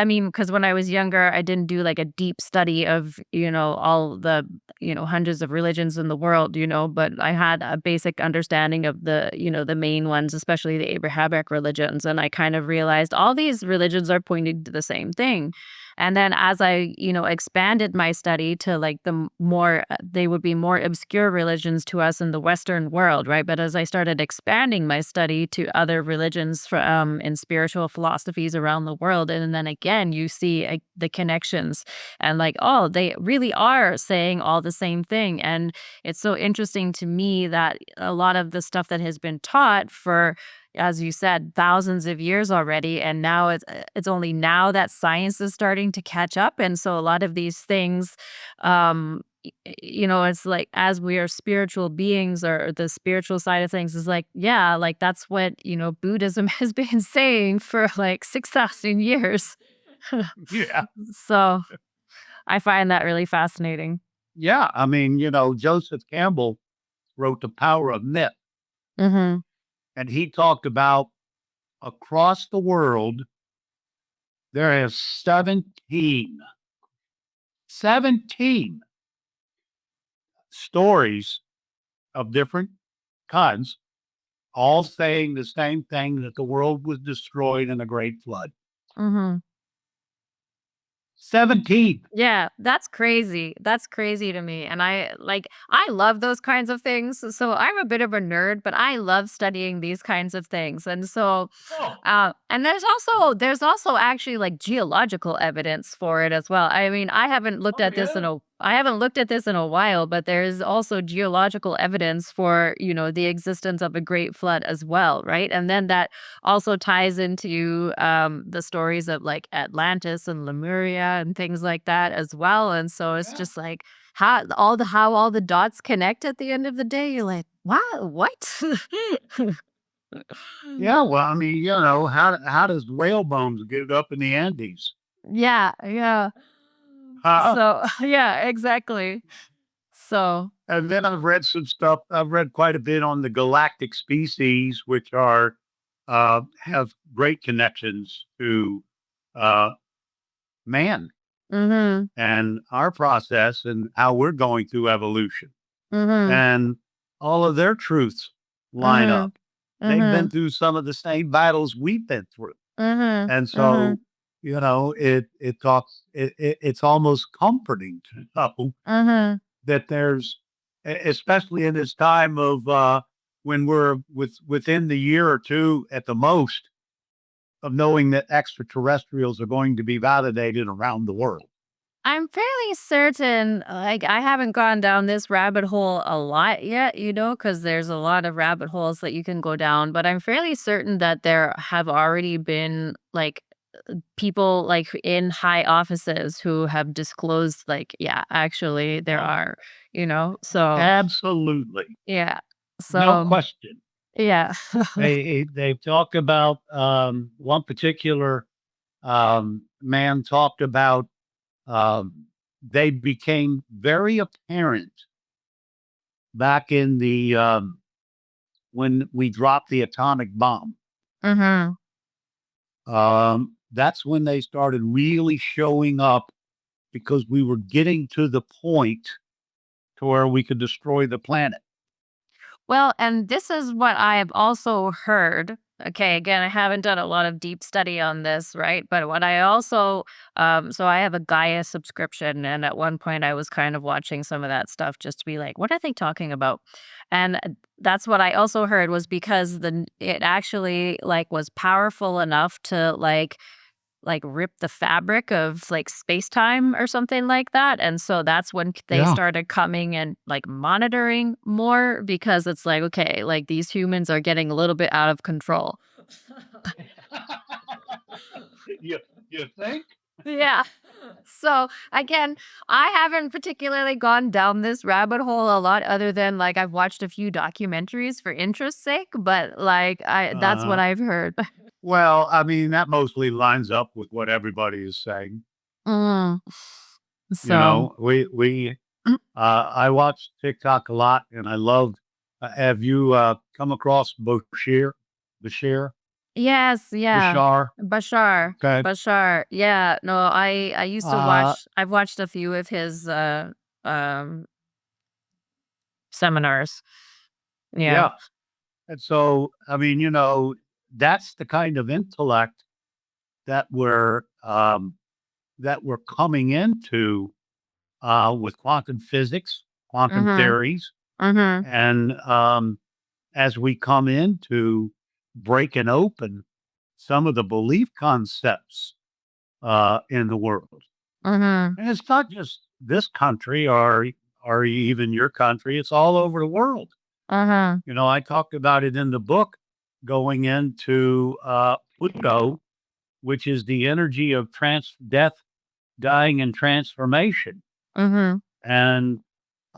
Speaker 2: mean, because when I was younger, I didn't do like a deep study of, all the, hundreds of religions in the world, but I had a basic understanding of the main ones, especially the Abrahamic religions. And I kind of realized all these religions are pointing to the same thing. And then as I, expanded my study to like more, they would be more obscure religions to us in the Western world, right? But as I started expanding my study to other religions and spiritual philosophies around the world, and then again, you see the connections and like, oh, they really are saying all the same thing. And it's so interesting to me that a lot of the stuff that has been taught for as you said, thousands of years already, and now it's only now that science is starting to catch up, and so a lot of these things, it's like as we are spiritual beings or the spiritual side of things is like, yeah, like that's what Buddhism has been saying for like 6,000 years.
Speaker 1: Yeah.
Speaker 2: So I find that really fascinating.
Speaker 1: Yeah. I mean, Joseph Campbell wrote The Power of Myth,
Speaker 2: Hmm.
Speaker 1: and he talked about across the world, there is 17 stories of different kinds, all saying the same thing, that the world was destroyed in a great flood.
Speaker 2: Hmm.
Speaker 1: 17.
Speaker 2: Yeah, that's crazy. That's crazy to me. And I love those kinds of things. So I'm a bit of a nerd, but I love studying these kinds of things. And so
Speaker 1: Oh,
Speaker 2: and there's also actually like geological evidence for it as well. I mean,
Speaker 1: oh yeah.
Speaker 2: I haven't looked at this in a while, but there is also geological evidence for, the existence of a great flood as well, right? And then that also ties into the stories of like Atlantis and Lemuria and things like that as well. And so it's
Speaker 1: Yeah.
Speaker 2: just like how all the dots connect at the end of the day. You're like, wow, what?
Speaker 1: Yeah. Well, I mean, how does whale bones get up in the Andes?
Speaker 2: Yeah, yeah.
Speaker 1: Huh?
Speaker 2: So, yeah, exactly. So,
Speaker 1: And then I've read some stuff. I've read quite a bit on the galactic species, which are have great connections to uh, man
Speaker 2: mhm,
Speaker 1: and our process and how we're going through evolution.
Speaker 2: mhm,
Speaker 1: And all of their truths line
Speaker 2: mhm,
Speaker 1: up. They've been
Speaker 2: mhm,
Speaker 1: through some of the same battles we've been through.
Speaker 2: mhm,
Speaker 1: And so,
Speaker 2: mhm,
Speaker 1: it's almost comforting to know
Speaker 2: mhm.
Speaker 1: that there's, especially in this time of when we're within the year or two at the most of knowing that extraterrestrials are going to be validated around the world.
Speaker 2: I'm fairly certain, like, I haven't gone down this rabbit hole a lot yet, because there's a lot of rabbit holes that you can go down, but I'm fairly certain that there have already been, like, people, like, in high offices who have disclosed, like, yeah, actually, there
Speaker 1: Oh,
Speaker 2: are, so,
Speaker 1: absolutely.
Speaker 2: yeah.
Speaker 1: No
Speaker 2: So,
Speaker 1: question.
Speaker 2: yeah.
Speaker 1: They talk about one particular man talked about they became very apparent back in the when we dropped the atomic bomb.
Speaker 2: Mhm.
Speaker 1: That's when they started really showing up because we were getting to the point to where we could destroy the planet.
Speaker 2: Well, and this is what I have also heard. Okay, again, I haven't done a lot of deep study on this, right? But what I also, so I have a Gaia subscription, and at one point I was kind of watching some of that stuff just to be like, what are they talking about? And that's what I also heard was because it actually like was powerful enough to like rip the fabric of like space-time or something like that, and so that's when they
Speaker 1: Yeah.
Speaker 2: started coming and like monitoring more because it's like, okay, like these humans are getting a little bit out of control.
Speaker 1: You you think?
Speaker 2: Yeah. So again, I haven't particularly gone down this rabbit hole a lot other than like I've watched a few documentaries for interest's sake, but like I that's what
Speaker 1: Uh,
Speaker 2: I've heard.
Speaker 1: well, I mean, that mostly lines up with what everybody is saying.
Speaker 2: Mm.
Speaker 1: You
Speaker 2: So,
Speaker 1: know, I watch TikTok a lot, and I love. Have you come across Bashir,
Speaker 2: yes, yeah.
Speaker 1: Bashar?
Speaker 2: Bashar.
Speaker 1: Okay.
Speaker 2: Bashar. Yeah. No, I used to
Speaker 1: Uh,
Speaker 2: watch I've watched a few of his um seminars. Yeah.
Speaker 1: yeah. And so, I mean, that's the kind of intellect that we're coming into with quantum physics, quantum
Speaker 2: Mhm.
Speaker 1: theories,
Speaker 2: Mhm.
Speaker 1: and as we come into breaking open some of the belief concepts in the world.
Speaker 2: Mhm.
Speaker 1: And it's not just this country or even your country, it's all over the world.
Speaker 2: Mhm.
Speaker 1: I talked about it in the book going into Pluto, which is the energy of death, dying, and transformation.
Speaker 2: Mhm.
Speaker 1: And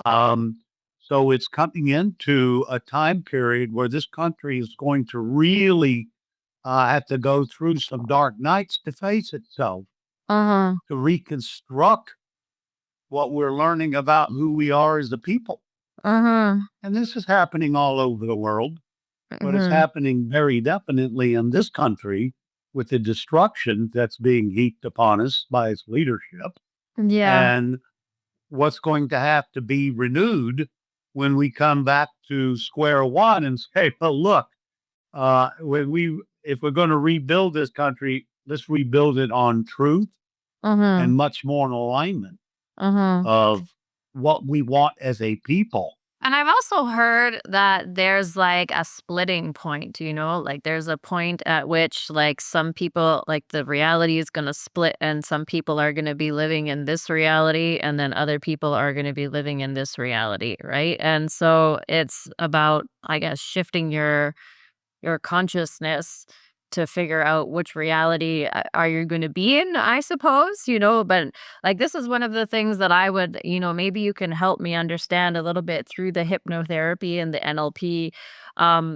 Speaker 1: um, so it's coming into a time period where this country is going to really have to go through some dark nights to face itself,
Speaker 2: Mhm.
Speaker 1: to reconstruct what we're learning about who we are as a people.
Speaker 2: Mhm.
Speaker 1: And this is happening all over the world, but it's
Speaker 2: Mhm.
Speaker 1: happening very definitely in this country with the destruction that's being heaped upon us by its leadership.
Speaker 2: Yeah.
Speaker 1: And what's going to have to be renewed when we come back to square one and say, well, look, if we're going to rebuild this country, let's rebuild it on truth and
Speaker 2: Mhm.
Speaker 1: much more in alignment
Speaker 2: Mhm.
Speaker 1: of what we want as a people.
Speaker 2: And I've also heard that there's like a splitting point, like there's a point at which like some people like the reality is going to split and some people are going to be living in this reality and then other people are going to be living in this reality, right? And so it's about I guess shifting your consciousness to figure out which reality are you going to be in, I suppose, but like this is one of the things that I would, maybe you can help me understand a little bit through the hypnotherapy and the NLP,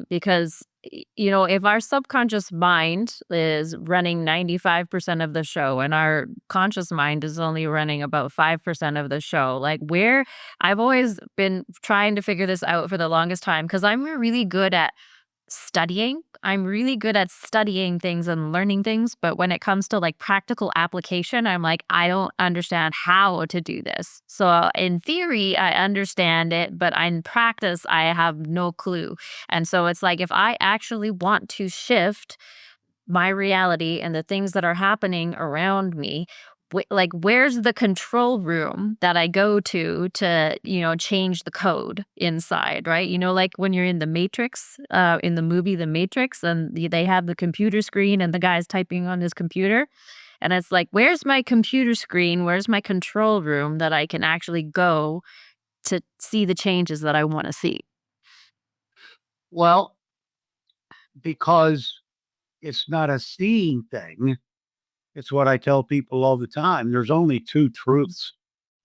Speaker 2: because if our subconscious mind is running 95% of the show and our conscious mind is only running about 5% of the show, like where I've always been trying to figure this out for the longest time because I'm really good at studying. I'm really good at studying things and learning things, but when it comes to like practical application, I'm like, I don't understand how to do this. So in theory, I understand it, but in practice, I have no clue. And so it's like if I actually want to shift my reality and the things that are happening around me, like where's the control room that I go to change the code inside, right? Like when you're in the Matrix, in the movie The Matrix, and they have the computer screen and the guy's typing on his computer, and it's like where's my computer screen, where's my control room that I can actually go to see the changes that I want to see.
Speaker 1: Well, because it's not a seeing thing, it's what I tell people all the time. There's only two truths,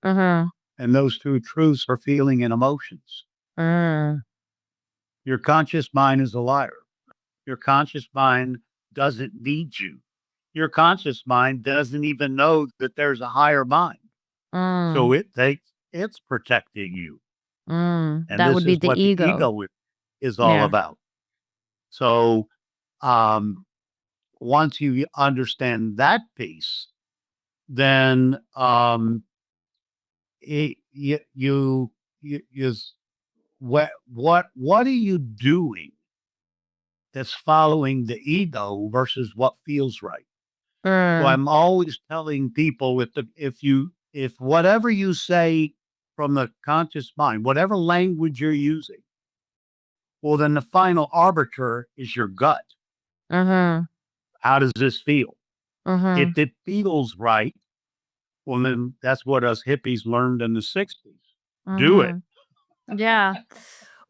Speaker 2: Mhm.
Speaker 1: and those two truths are feeling and emotions.
Speaker 2: Mm.
Speaker 1: Your conscious mind is a liar. Your conscious mind doesn't need you. Your conscious mind doesn't even know that there's a higher mind. So
Speaker 2: Mm.
Speaker 1: it thinks it's protecting you.
Speaker 2: Mm.
Speaker 1: And
Speaker 2: That
Speaker 1: this
Speaker 2: would be
Speaker 1: is
Speaker 2: the
Speaker 1: what the
Speaker 2: ego.
Speaker 1: ego is all
Speaker 2: Yeah.
Speaker 1: about. So um, once you understand that piece, then it, you what are you doing that's following the ego versus what feels right? So
Speaker 2: Mm.
Speaker 1: I'm always telling people if whatever you say from the conscious mind, whatever language you're using, well, then the final arbiter is your gut.
Speaker 2: Mhm.
Speaker 1: How does this feel?
Speaker 2: Mhm.
Speaker 1: If it feels right, well, then that's what us hippies learned in the 60s. Do it.
Speaker 2: Mhm. Yeah.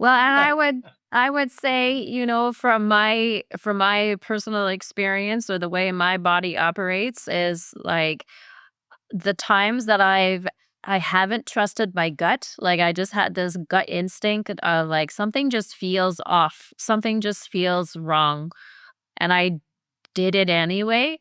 Speaker 2: Well, and I would say, from my personal experience or the way my body operates is like the times that I haven't trusted my gut, like I just had this gut instinct of like something just feels off, something just feels wrong, and I did it anyway.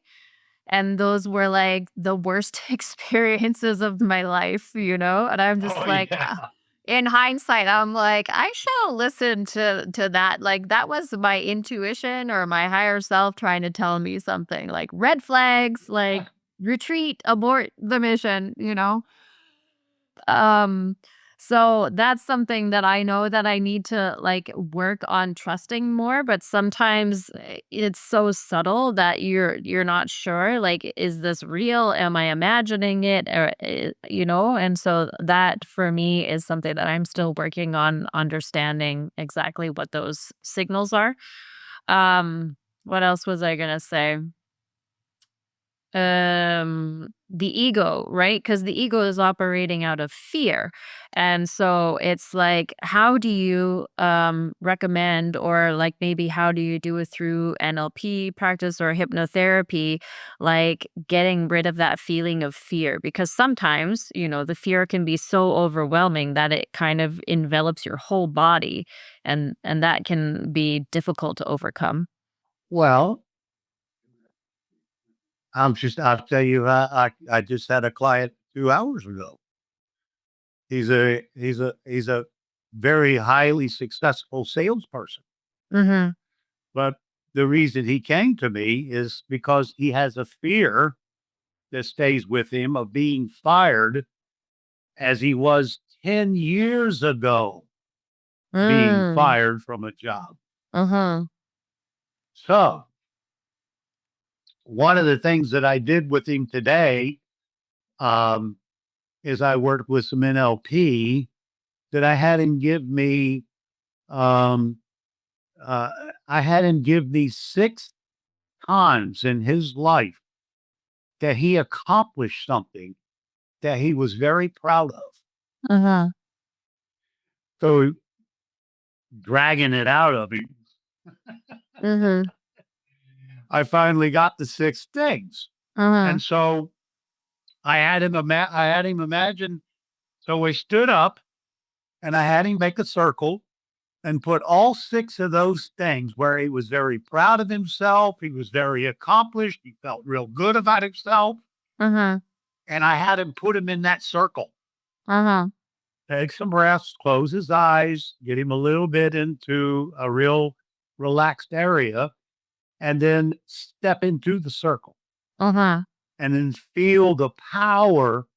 Speaker 2: And those were like the worst experiences of my life, And I'm just
Speaker 1: Oh,
Speaker 2: like,
Speaker 1: yeah.
Speaker 2: in hindsight, I'm like, I should have listened to that. Like that was my intuition or my higher self trying to tell me something. Like red flags, like retreat, abort the mission. Um, so that's something that I know that I need to like work on trusting more, but sometimes it's so subtle that you're not sure, like, is this real? Am I imagining it? Or and so that for me is something that I'm still working on understanding exactly what those signals are. What else was I gonna say? The ego, right? Because the ego is operating out of fear. And so it's like, how do you recommend, or like maybe how do you do it through NLP practice or hypnotherapy, like getting rid of that feeling of fear? Because sometimes, the fear can be so overwhelming that it kind of envelops your whole body, and that can be difficult to overcome.
Speaker 1: Well, I'll tell you, I just had a client 2 hours ago. He's a very highly successful salesperson,
Speaker 2: Mhm.
Speaker 1: but the reason he came to me is because he has a fear that stays with him of being fired as he was 10 years ago being
Speaker 2: Mm.
Speaker 1: fired from a job.
Speaker 2: Mhm.
Speaker 1: So, one of the things that I did with him today, um, is I worked with some NLP that um, uh, I had him give me 6 times in his life that he accomplished something that he was very proud of.
Speaker 2: Mhm.
Speaker 1: So, dragging it out of him,
Speaker 2: Mhm.
Speaker 1: I finally got the 6 things. And
Speaker 2: Mhm.
Speaker 1: so I had him imagine, so we stood up and I had him make a circle and put all 6 of those things where he was very proud of himself, he was very accomplished, he felt real good about himself,
Speaker 2: Mhm.
Speaker 1: and I had him put him in that circle.
Speaker 2: Mhm.
Speaker 1: Take some breaths, close his eyes, get him a little bit into a real relaxed area, and then step into the circle,
Speaker 2: Mhm.
Speaker 1: and then feel the power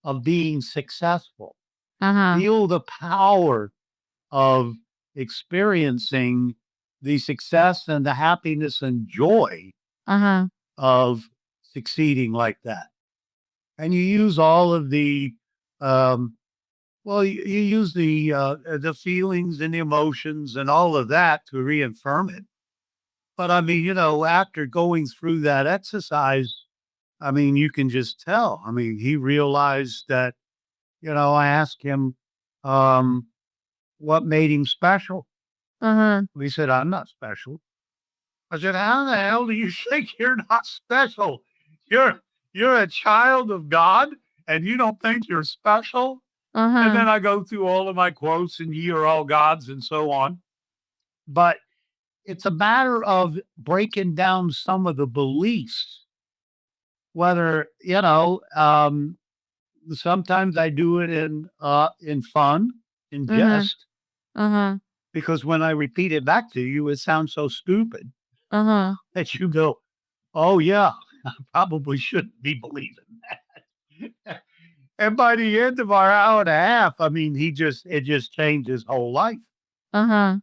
Speaker 1: of being successful.
Speaker 2: Mhm.
Speaker 1: Feel the power of experiencing the success and the happiness and joy
Speaker 2: Mhm.
Speaker 1: of succeeding like that. And you use all of um, you use the feelings and the emotions and all of that to reaffirm it. But I mean, after going through that exercise, I mean, you can just tell. I mean, he realized that, I asked him, um, what made him special.
Speaker 2: Mhm.
Speaker 1: He said, I'm not special. I said, "How the hell do you think you're not special? You're you're a child of God, and you don't think you're special?" And then
Speaker 2: Mhm.
Speaker 1: I go through all of my quotes and "ye are all gods" and so on. But it's a matter of breaking down some of the beliefs, whether, sometimes I do it in fun, in
Speaker 2: Mhm.
Speaker 1: jest,
Speaker 2: Mhm.
Speaker 1: because when I repeat it back to you, it sounds so stupid
Speaker 2: Mhm.
Speaker 1: that you go, "Oh, yeah, I probably shouldn't be believing that." And by the end of our hour and a half, I mean, it just changed his whole life
Speaker 2: Mhm.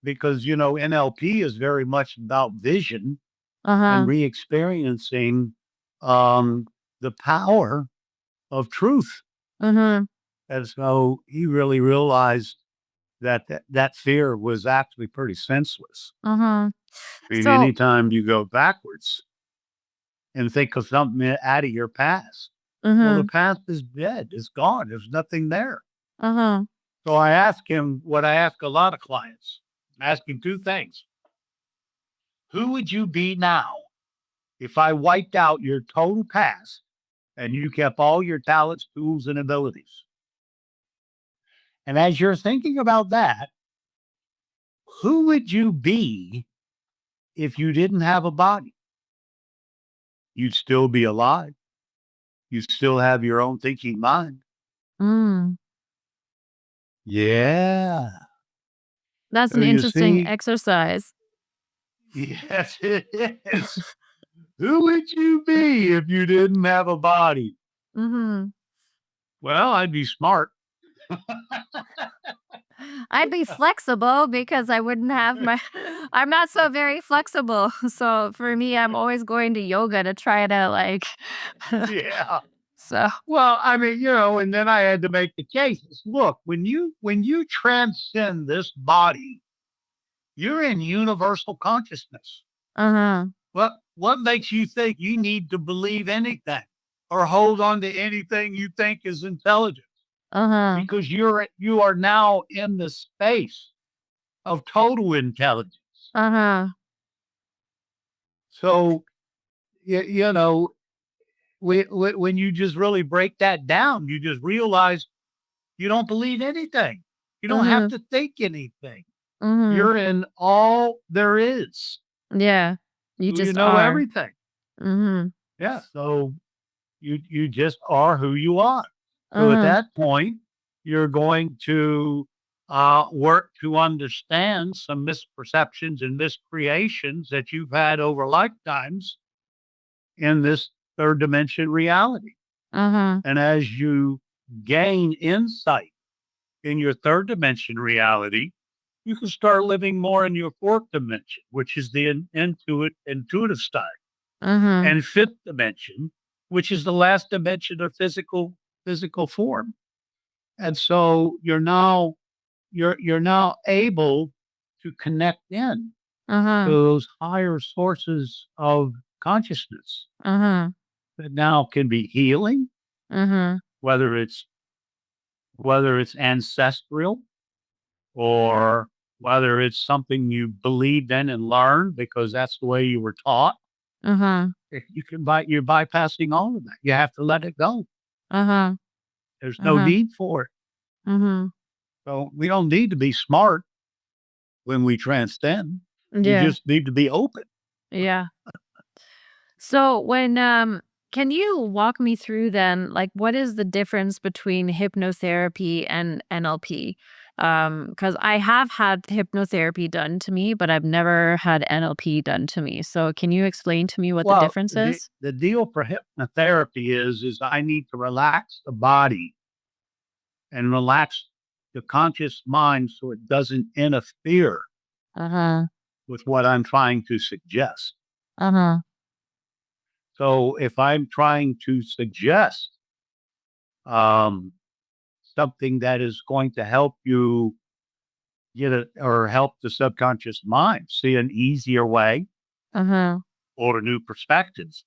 Speaker 1: because, NLP is very much about vision and
Speaker 2: Mhm.
Speaker 1: re-experiencing, um, the power of truth.
Speaker 2: Mhm.
Speaker 1: And so he really realized that fear was actually pretty senseless.
Speaker 2: Mhm.
Speaker 1: I mean,
Speaker 2: So
Speaker 1: anytime you go backwards and think of something out of your past, well, the
Speaker 2: mhm.
Speaker 1: past is dead. It's gone. There's nothing there.
Speaker 2: Mhm.
Speaker 1: So I ask him what I ask a lot of clients. I ask him two things. Who would you be now if I wiped out your total past and you kept all your talents, tools, and abilities? And as you're thinking about that, who would you be if you didn't have a body? You'd still be alive. You still have your own thinking mind.
Speaker 2: Mm.
Speaker 1: Yeah.
Speaker 2: That's
Speaker 1: So
Speaker 2: an
Speaker 1: you
Speaker 2: interesting
Speaker 1: see,
Speaker 2: exercise.
Speaker 1: yes, it is. Who would you be if you didn't have a body?
Speaker 2: Mhm.
Speaker 1: Well, I'd be smart.
Speaker 2: I'd be flexible because I wouldn't have my I'm not so very flexible. So for me, I'm always going to yoga to try to like
Speaker 1: Yeah.
Speaker 2: so
Speaker 1: Well, I mean, and then I had to make the case. Look, when you transcend this body, you're in universal consciousness.
Speaker 2: uh-huh.
Speaker 1: What makes you think you need to believe anything or hold on to anything you think is intelligent?
Speaker 2: Uh-huh.
Speaker 1: Because you are now in the space of total intelligence.
Speaker 2: Uh-huh.
Speaker 1: So when you just really break that down, you just realize you don't believe anything. You don't have
Speaker 2: Mhm.
Speaker 1: to think anything.
Speaker 2: Mhm.
Speaker 1: You're in all there is.
Speaker 2: Yeah. You
Speaker 1: You
Speaker 2: just
Speaker 1: know
Speaker 2: are.
Speaker 1: everything.
Speaker 2: Mhm.
Speaker 1: Yeah. So you just are who you are. So at
Speaker 2: Uh-huh.
Speaker 1: that point, you're going to work to understand some misperceptions and miscreations that you've had over lifetimes in this third dimension reality.
Speaker 2: Uh-huh.
Speaker 1: And as you gain insight in your third dimension reality, you can start living more in your fourth dimension, which is the intuitive side,
Speaker 2: Uh-huh.
Speaker 1: and fifth dimension, which is the last dimension of physical form. And so you're now able to connect in to
Speaker 2: Uh-huh.
Speaker 1: those higher sources of consciousness
Speaker 2: Uh-huh.
Speaker 1: that now can be healing,
Speaker 2: Uh-huh.
Speaker 1: whether it's ancestral or whether it's something you believed in and learned because that's the way you were taught.
Speaker 2: Uh-huh.
Speaker 1: You're bypassing all of that. You have to let it go.
Speaker 2: Uh-huh.
Speaker 1: There's no
Speaker 2: Uh-huh.
Speaker 1: need for it.
Speaker 2: Mhm.
Speaker 1: So we don't need to be smart when we transcend. We
Speaker 2: Yeah.
Speaker 1: just need to be open.
Speaker 2: Yeah. So can you walk me through then like what is the difference between hypnotherapy and NLP? Cuz I have had hypnotherapy done to me, but I've never had NLP done to me. So can you explain to me what the
Speaker 1: Well,
Speaker 2: difference is?
Speaker 1: the deal for hypnotherapy is I need to relax the body and relax the conscious mind so it doesn't interfere
Speaker 2: Uh-huh.
Speaker 1: with what I'm trying to suggest.
Speaker 2: Uh-huh.
Speaker 1: So if I'm trying to suggest um, something that is going to help you get it or help the subconscious mind see an easier way
Speaker 2: Uh-huh.
Speaker 1: or new perspectives,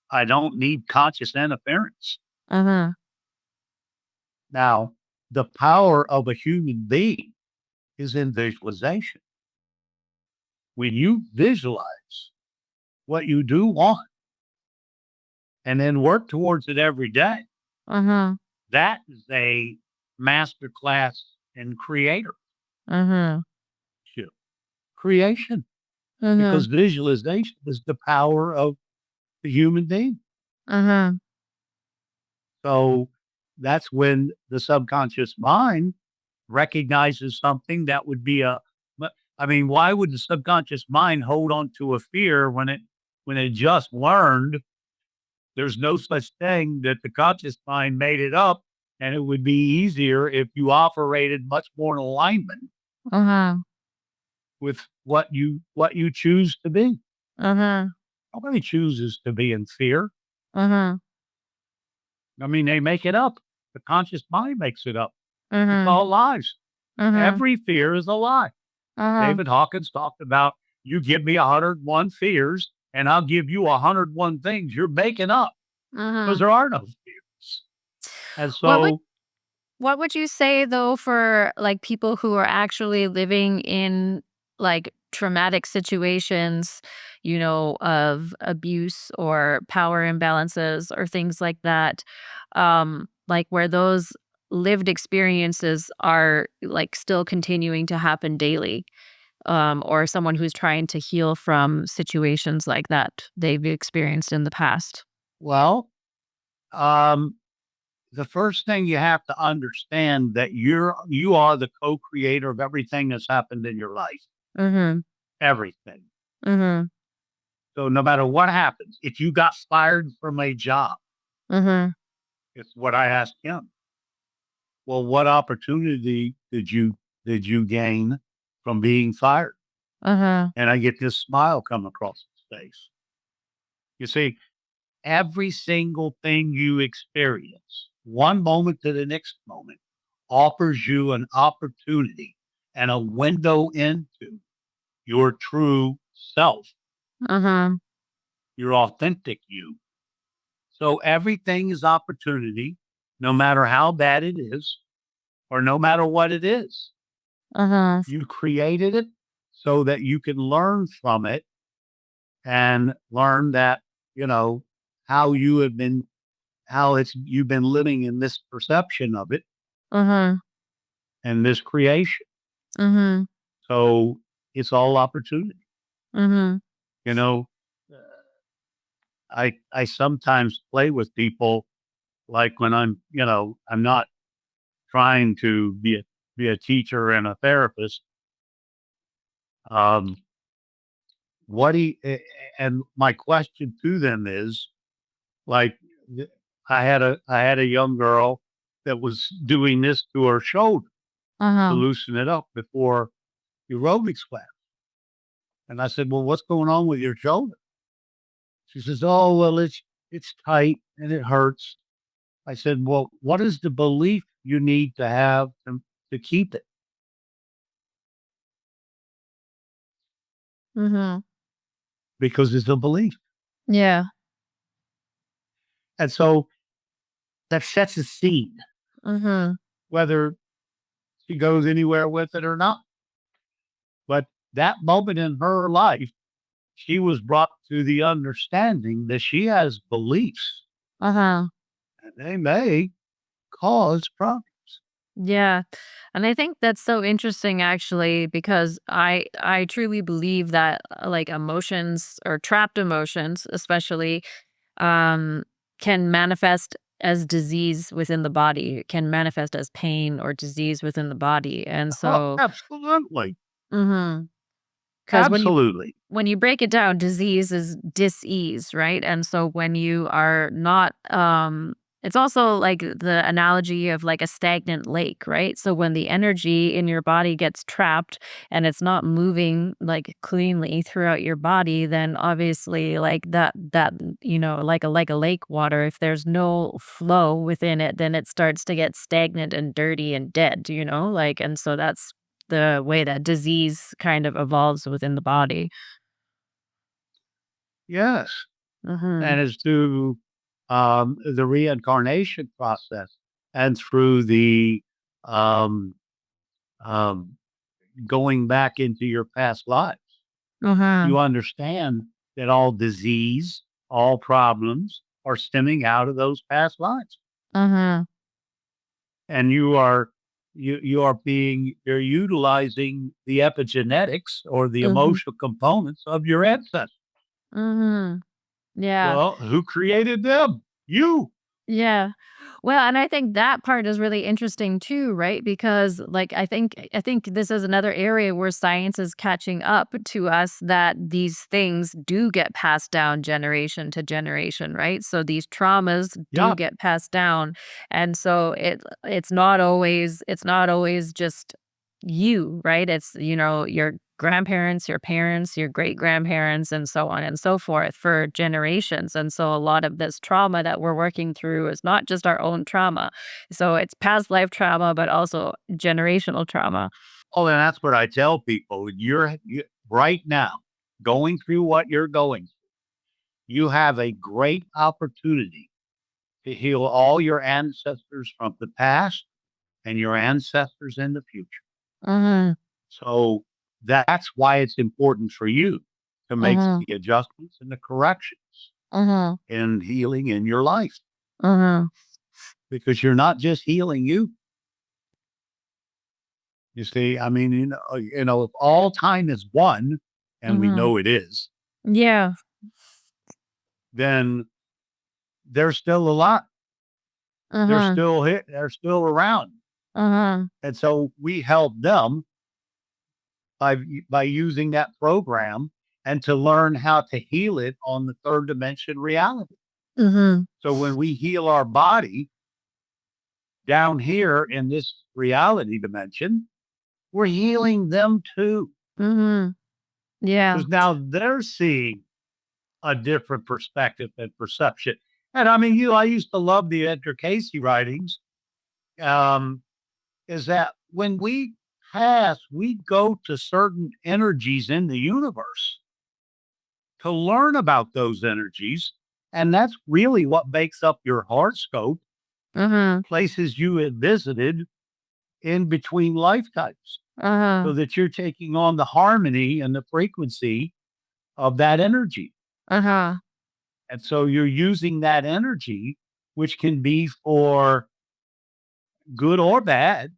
Speaker 1: I don't need conscious interference.
Speaker 2: Uh-huh.
Speaker 1: Now, the power of a human being is in visualization. When you visualize what you do want and then work towards it every day,
Speaker 2: Uh-huh.
Speaker 1: that is a master class in
Speaker 2: Uh-huh.
Speaker 1: creation,
Speaker 2: Uh-huh.
Speaker 1: because visualization is the power of the human being.
Speaker 2: Uh-huh.
Speaker 1: So that's when the subconscious mind recognizes something that would be I mean, why would the subconscious mind hold on to a fear when it just learned there's no such thing, that the conscious mind made it up, and it would be easier if you operated much more in alignment
Speaker 2: Uh-huh.
Speaker 1: with what you choose to be.
Speaker 2: Uh-huh.
Speaker 1: Nobody chooses to be in fear.
Speaker 2: Uh-huh.
Speaker 1: I mean, they make it up. The conscious mind makes it up. It's
Speaker 2: Uh-huh.
Speaker 1: all lies.
Speaker 2: Uh-huh.
Speaker 1: Every fear is a lie.
Speaker 2: Uh-huh.
Speaker 1: David Hawkins talked about, you give me 101 fears and I'll give you 101 things you're making up, because
Speaker 2: Uh-huh.
Speaker 1: there are no fears. And
Speaker 2: What would
Speaker 1: so
Speaker 2: What would you say though for like people who are actually living in like traumatic situations, of abuse or power imbalances or things like that? Like where those lived experiences are like still continuing to happen daily. Or someone who's trying to heal from situations like that they've experienced in the past.
Speaker 1: Well, um, the first thing you have to understand that you are the co-creator of everything that's happened in your life.
Speaker 2: Mhm.
Speaker 1: Everything.
Speaker 2: Mhm.
Speaker 1: So no matter what happens, if you got fired from a job,
Speaker 2: Mhm.
Speaker 1: it's what I asked him. Well, what opportunity did you gain from being fired?
Speaker 2: Uh-huh.
Speaker 1: And I get this smile come across his face. You see, every single thing you experience, one moment to the next moment, offers you an opportunity and a window into your true self,
Speaker 2: Uh-huh.
Speaker 1: your authentic you. So everything is opportunity, no matter how bad it is, or no matter what it is.
Speaker 2: Uh-huh.
Speaker 1: You created it so that you can learn from it and learn that, you know, how you have been, how it's you've been living in this perception of it
Speaker 2: Uh-huh.
Speaker 1: and this creation.
Speaker 2: Mhm.
Speaker 1: So it's all opportunity.
Speaker 2: Mhm.
Speaker 1: You know, uh, I sometimes play with people like when I'm not trying to be a teacher and a therapist. Um, what do you, and my question to them is like, th- I had a young girl that was doing this to her shoulder to
Speaker 2: Uh-huh.
Speaker 1: loosen it up before aerobics class. And I said, "Well, what's going on with your shoulder?" She says, "Oh, well, it's tight and it hurts." I said, "Well, what is the belief you need to have to keep it?"
Speaker 2: Mhm.
Speaker 1: Because it's a belief.
Speaker 2: Yeah.
Speaker 1: And so that sets a scene,
Speaker 2: Mhm.
Speaker 1: whether she goes anywhere with it or not. But that moment in her life, she was brought to the understanding that she has beliefs
Speaker 2: Uh-huh.
Speaker 1: and they may cause problems.
Speaker 2: Yeah. And I think that's so interesting actually because I truly believe that like emotions or trapped emotions especially um can manifest as disease within the body, can manifest as pain or disease within the body. And
Speaker 1: Oh,
Speaker 2: so
Speaker 1: absolutely.
Speaker 2: mhm. Cuz
Speaker 1: Absolutely.
Speaker 2: when you break it down, disease is dis-ease, right? And so when you are not, it's also like the analogy of like a stagnant lake, right? So when the energy in your body gets trapped and it's not moving like cleanly throughout your body, then obviously like like a lake water, if there's no flow within it, then it starts to get stagnant and dirty and dead, like, and so that's the way that disease kind of evolves within the body.
Speaker 1: Yes.
Speaker 2: Mhm.
Speaker 1: And it's through the reincarnation process and through the um, um, going back into your past lives.
Speaker 2: Uh-huh.
Speaker 1: You understand that all disease, all problems are stemming out of those past lives.
Speaker 2: Uh-huh.
Speaker 1: And you're utilizing the epigenetics or the
Speaker 2: Mhm.
Speaker 1: emotional components of your ancestors.
Speaker 2: Mhm. Yeah.
Speaker 1: Well, who created them? You.
Speaker 2: Yeah. Well, and I think that part is really interesting too, right? Because like I think this is another area where science is catching up to us that these things do get passed down generation to generation, right? So these traumas do
Speaker 1: Yeah.
Speaker 2: get passed down. And so it's not always just you, right? It's your grandparents, your parents, your great grandparents, and so on and so forth for generations. And so a lot of this trauma that we're working through is not just our own trauma. So it's past life trauma, but also generational trauma.
Speaker 1: Oh, and that's what I tell people. Right now going through what you're going through. You have a great opportunity to heal all your ancestors from the past and your ancestors in the future.
Speaker 2: Mhm.
Speaker 1: So that's why it's important for you to make
Speaker 2: Mhm.
Speaker 1: the adjustments and the corrections
Speaker 2: Mhm.
Speaker 1: in healing in your life,
Speaker 2: Mhm.
Speaker 1: because you're not just healing you. You see, I mean, if all time is one, and we
Speaker 2: Mhm.
Speaker 1: know it is,
Speaker 2: Yeah.
Speaker 1: then there's still a lot.
Speaker 2: Mhm.
Speaker 1: They're still around.
Speaker 2: Mhm.
Speaker 1: And so we help them by using that program and to learn how to heal it on the third dimension reality.
Speaker 2: Mhm.
Speaker 1: So when we heal our body down here in this reality dimension, we're healing them too.
Speaker 2: Mhm. Yeah.
Speaker 1: Because now they're seeing a different perspective and perception. And I mean, I used to love the Edgar Casey writings. Um, is that when we pass, we go to certain energies in the universe to learn about those energies. And that's really what makes up your horoscope,
Speaker 2: Mhm.
Speaker 1: places you had visited in between lifetimes,
Speaker 2: Uh-huh.
Speaker 1: so that you're taking on the harmony and the frequency of that energy.
Speaker 2: Uh-huh.
Speaker 1: And so you're using that energy, which can be for good or bad.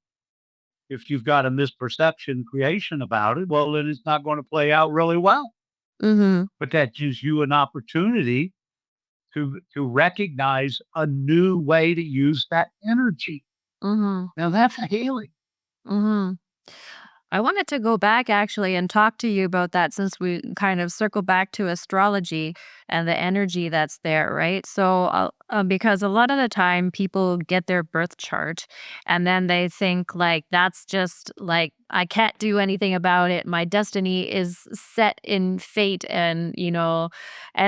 Speaker 1: If you've got a misperception creation about it, well, then it's not going to play out really well.
Speaker 2: Mhm.
Speaker 1: But that gives you an opportunity to recognize a new way to use that energy.
Speaker 2: Mhm.
Speaker 1: Now that's a healing.
Speaker 2: Mhm. I wanted to go back actually and talk to you about that since we kind of circle back to astrology and the energy that's there, right? So, because a lot of the time people get their birth chart and then they think like that's just like I can't do anything about it. My destiny is set in fate, and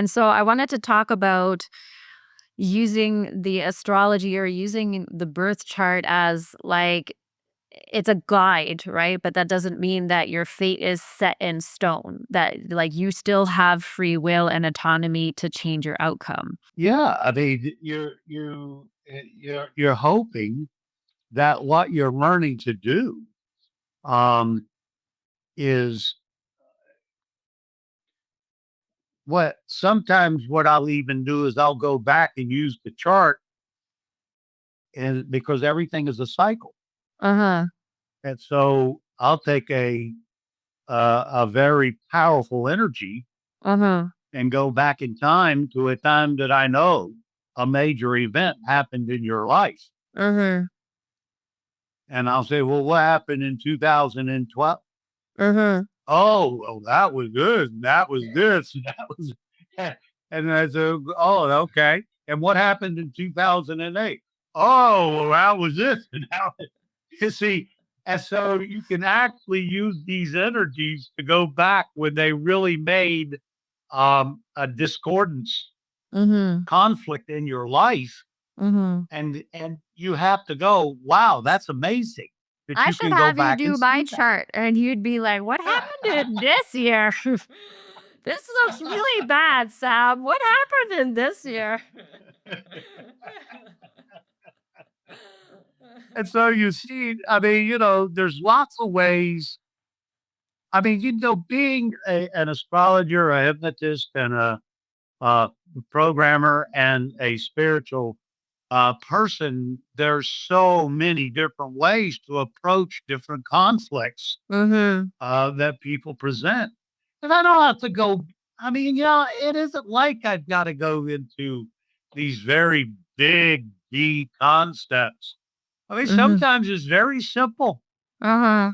Speaker 2: so I wanted to talk about using the astrology or using the birth chart as like it's a guide, right? But that doesn't mean that your fate is set in stone, that like you still have free will and autonomy to change your outcome.
Speaker 1: Yeah, I mean, you're hoping that what you're learning to do um, is what I'll even do is I'll go back and use the chart, and because everything is a cycle,
Speaker 2: Uh-huh.
Speaker 1: and so I'll take a very powerful energy
Speaker 2: Uh-huh.
Speaker 1: and go back in time to a time that I know a major event happened in your life.
Speaker 2: Uh-huh.
Speaker 1: And I'll say, well, what happened in 2012?
Speaker 2: Uh-huh.
Speaker 1: Oh, well, that was good. And that was this. And that was, and I said, oh, okay. And what happened in 2008? Oh, well, that was this. And now, you see, and so you can actually use these energies to go back when they really made a discordance
Speaker 2: Mhm.
Speaker 1: conflict in your life,
Speaker 2: Mhm.
Speaker 1: and you have to go, wow, that's amazing that
Speaker 2: I
Speaker 1: you
Speaker 2: should
Speaker 1: can go
Speaker 2: have you
Speaker 1: back and
Speaker 2: do my
Speaker 1: see that.
Speaker 2: chart and you'd be like, "What happened in this year? This looks really bad, Sam. What happened in this year?"
Speaker 1: And so you see, I mean, there's lots of ways. I mean, being an astrologer, a hypnotist, and a programmer and a spiritual person, there's so many different ways to approach different conflicts
Speaker 2: Mhm.
Speaker 1: that people present. And I don't have to go, I mean, it isn't like I've got to go into these very big, deep concepts. I mean,
Speaker 2: Mhm.
Speaker 1: sometimes it's very simple,
Speaker 2: Uh-huh.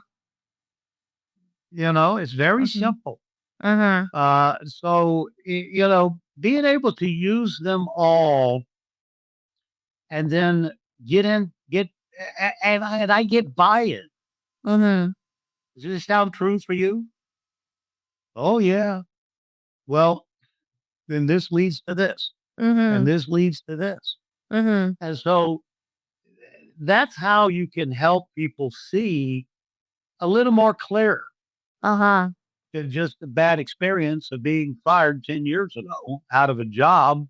Speaker 1: it's very
Speaker 2: Mhm.
Speaker 1: simple.
Speaker 2: Uh-huh.
Speaker 1: So, being able to use them all and then get, and I get buy-in.
Speaker 2: Mhm.
Speaker 1: Does this sound true for you? Oh, yeah. Well, then this leads to this, and
Speaker 2: Mhm.
Speaker 1: this leads to this.
Speaker 2: Mhm.
Speaker 1: And so that's how you can help people see a little more clear
Speaker 2: Uh-huh.
Speaker 1: than just the bad experience of being fired 10 years ago out of a job,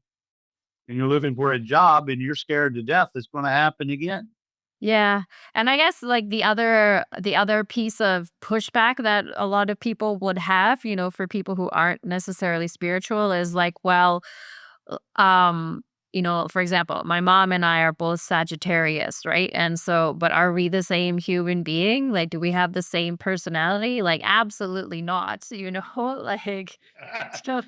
Speaker 1: and you're living for a job and you're scared to death it's going to happen again.
Speaker 2: Yeah. And I guess like the other piece of pushback that a lot of people would have, for people who aren't necessarily spiritual is like, well, for example, my mom and I are both Sagittarius, right? And so, but are we the same human being? Like, do we have the same personality? Like, absolutely not, like, so,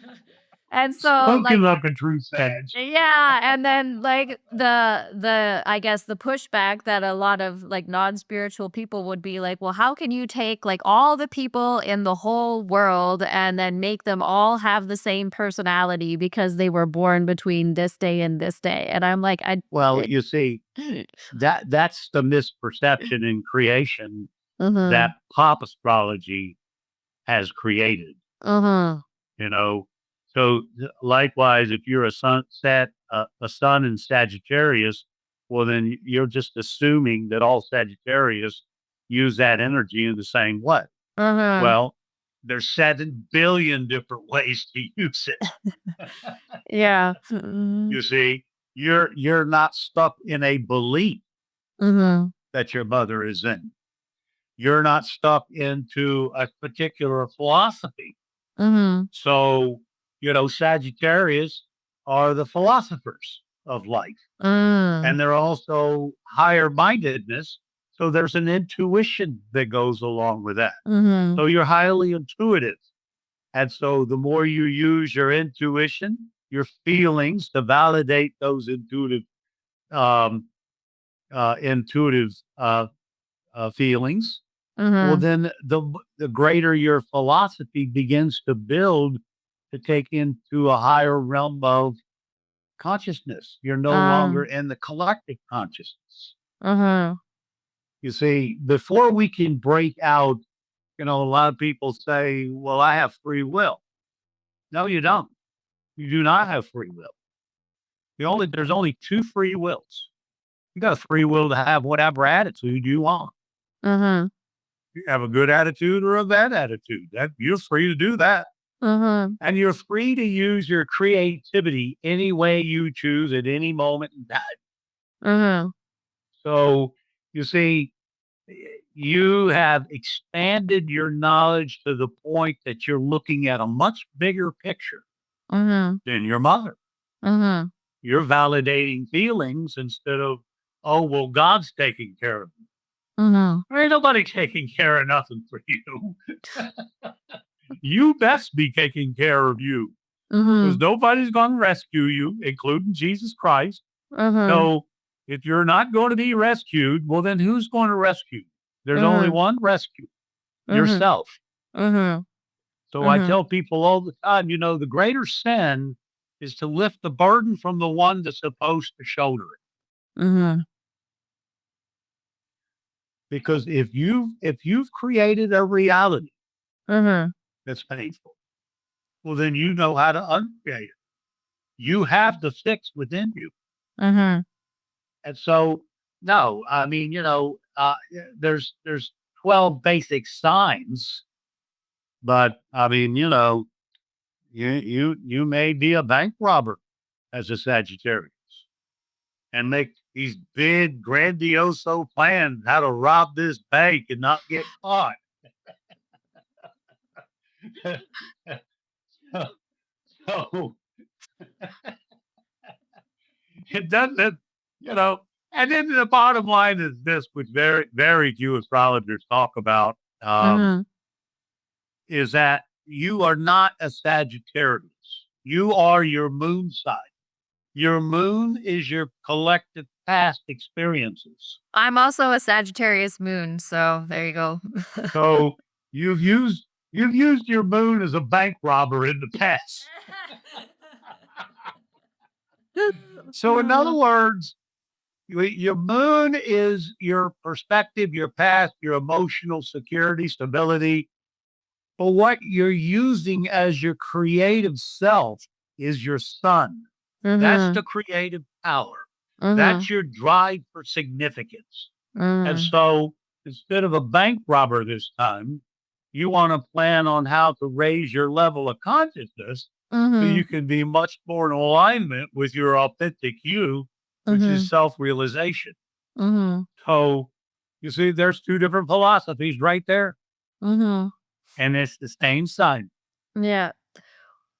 Speaker 2: and so,
Speaker 1: Spoken
Speaker 2: like,
Speaker 1: like a true Sag.
Speaker 2: yeah, and then like the I guess the pushback that a lot of like non-spiritual people would be like, "Well, how can you take like all the people in the whole world and then make them all have the same personality because they were born between this day and this day?" And I'm like, I
Speaker 1: Well,
Speaker 2: it,
Speaker 1: you see, that's the misperception in creation that
Speaker 2: mhm.
Speaker 1: pop astrology has created.
Speaker 2: Mhm.
Speaker 1: You know, so likewise, if you're a sun in Sagittarius, well, then you're just assuming that all Sagittarius use that energy in the same way.
Speaker 2: Mhm.
Speaker 1: Well, there's 7 billion different ways to use it.
Speaker 2: Yeah. Mhm.
Speaker 1: You see, you're not stuck in a belief
Speaker 2: Mhm.
Speaker 1: that your mother is in. You're not stuck into a particular philosophy.
Speaker 2: Mhm.
Speaker 1: So, Sagittarius are the philosophers of life,
Speaker 2: Mm.
Speaker 1: and they're also higher mindedness. So there's an intuition that goes along with that.
Speaker 2: Mhm.
Speaker 1: So you're highly intuitive. And so the more you use your intuition, your feelings to validate those um, intuitive feelings, well,
Speaker 2: Mhm.
Speaker 1: then the greater your philosophy begins to build to take into a higher realm of consciousness. You're no longer
Speaker 2: Um.
Speaker 1: in the collective consciousness.
Speaker 2: Mhm.
Speaker 1: You see, before we can break out, a lot of people say, well, I have free will. No, you don't. You do not have free will. There's only two free wills. You got a free will to have whatever attitude you want.
Speaker 2: Mhm.
Speaker 1: You have a good attitude or a bad attitude. That you're free to do that.
Speaker 2: Mhm.
Speaker 1: And you're free to use your creativity any way you choose at any moment in time.
Speaker 2: Mhm.
Speaker 1: So you see, you have expanded your knowledge to the point that you're looking at a much bigger picture
Speaker 2: Mhm.
Speaker 1: than your mother.
Speaker 2: Mhm.
Speaker 1: You're validating feelings instead of, oh, well, God's taking care of me.
Speaker 2: Mhm.
Speaker 1: There ain't nobody taking care of nothing for you. You best be taking care of you because
Speaker 2: Mhm.
Speaker 1: nobody's going to rescue you, including Jesus Christ.
Speaker 2: Mhm.
Speaker 1: So if you're not going to be rescued, well, then who's going to rescue? There's only
Speaker 2: Mhm.
Speaker 1: one rescue,
Speaker 2: Mhm.
Speaker 1: yourself.
Speaker 2: Mhm.
Speaker 1: So I
Speaker 2: Mhm.
Speaker 1: tell people all the time, the greater sin is to lift the burden from the one that's supposed to shoulder it.
Speaker 2: Mhm.
Speaker 1: Because if you've created a reality
Speaker 2: Mhm.
Speaker 1: that's painful, well, then you know how to uncreate it. You have the fix within you.
Speaker 2: Mhm.
Speaker 1: And so, no, I mean, there's 12 basic signs, but I mean, you may be a bank robber as a Sagittarius and make these big, grandiose plans how to rob this bank and not get caught. So it doesn't, you know. And then the bottom line is this, which very few astrologers talk about,
Speaker 2: Mhm.
Speaker 1: is that you are not a Sagittarius. You are your moon sign. Your moon is your collective past experiences.
Speaker 2: I'm also a Sagittarius moon, so there you go.
Speaker 1: So you've used your moon as a bank robber in the past. So in other words, your moon is your perspective, your past, your emotional security, stability. But what you're using as your creative self is your sun. That's
Speaker 2: Mhm.
Speaker 1: the creative power. That's
Speaker 2: Mhm.
Speaker 1: your drive for significance. And
Speaker 2: Mhm.
Speaker 1: so instead of a bank robber this time, you want to plan on how to raise your level of consciousness so you
Speaker 2: Mhm.
Speaker 1: can be much more in alignment with your authentic you, which is
Speaker 2: Mhm.
Speaker 1: self realization.
Speaker 2: Mhm.
Speaker 1: So you see, there's two different philosophies right there,
Speaker 2: Mhm.
Speaker 1: and it's the same sign.
Speaker 2: Yeah.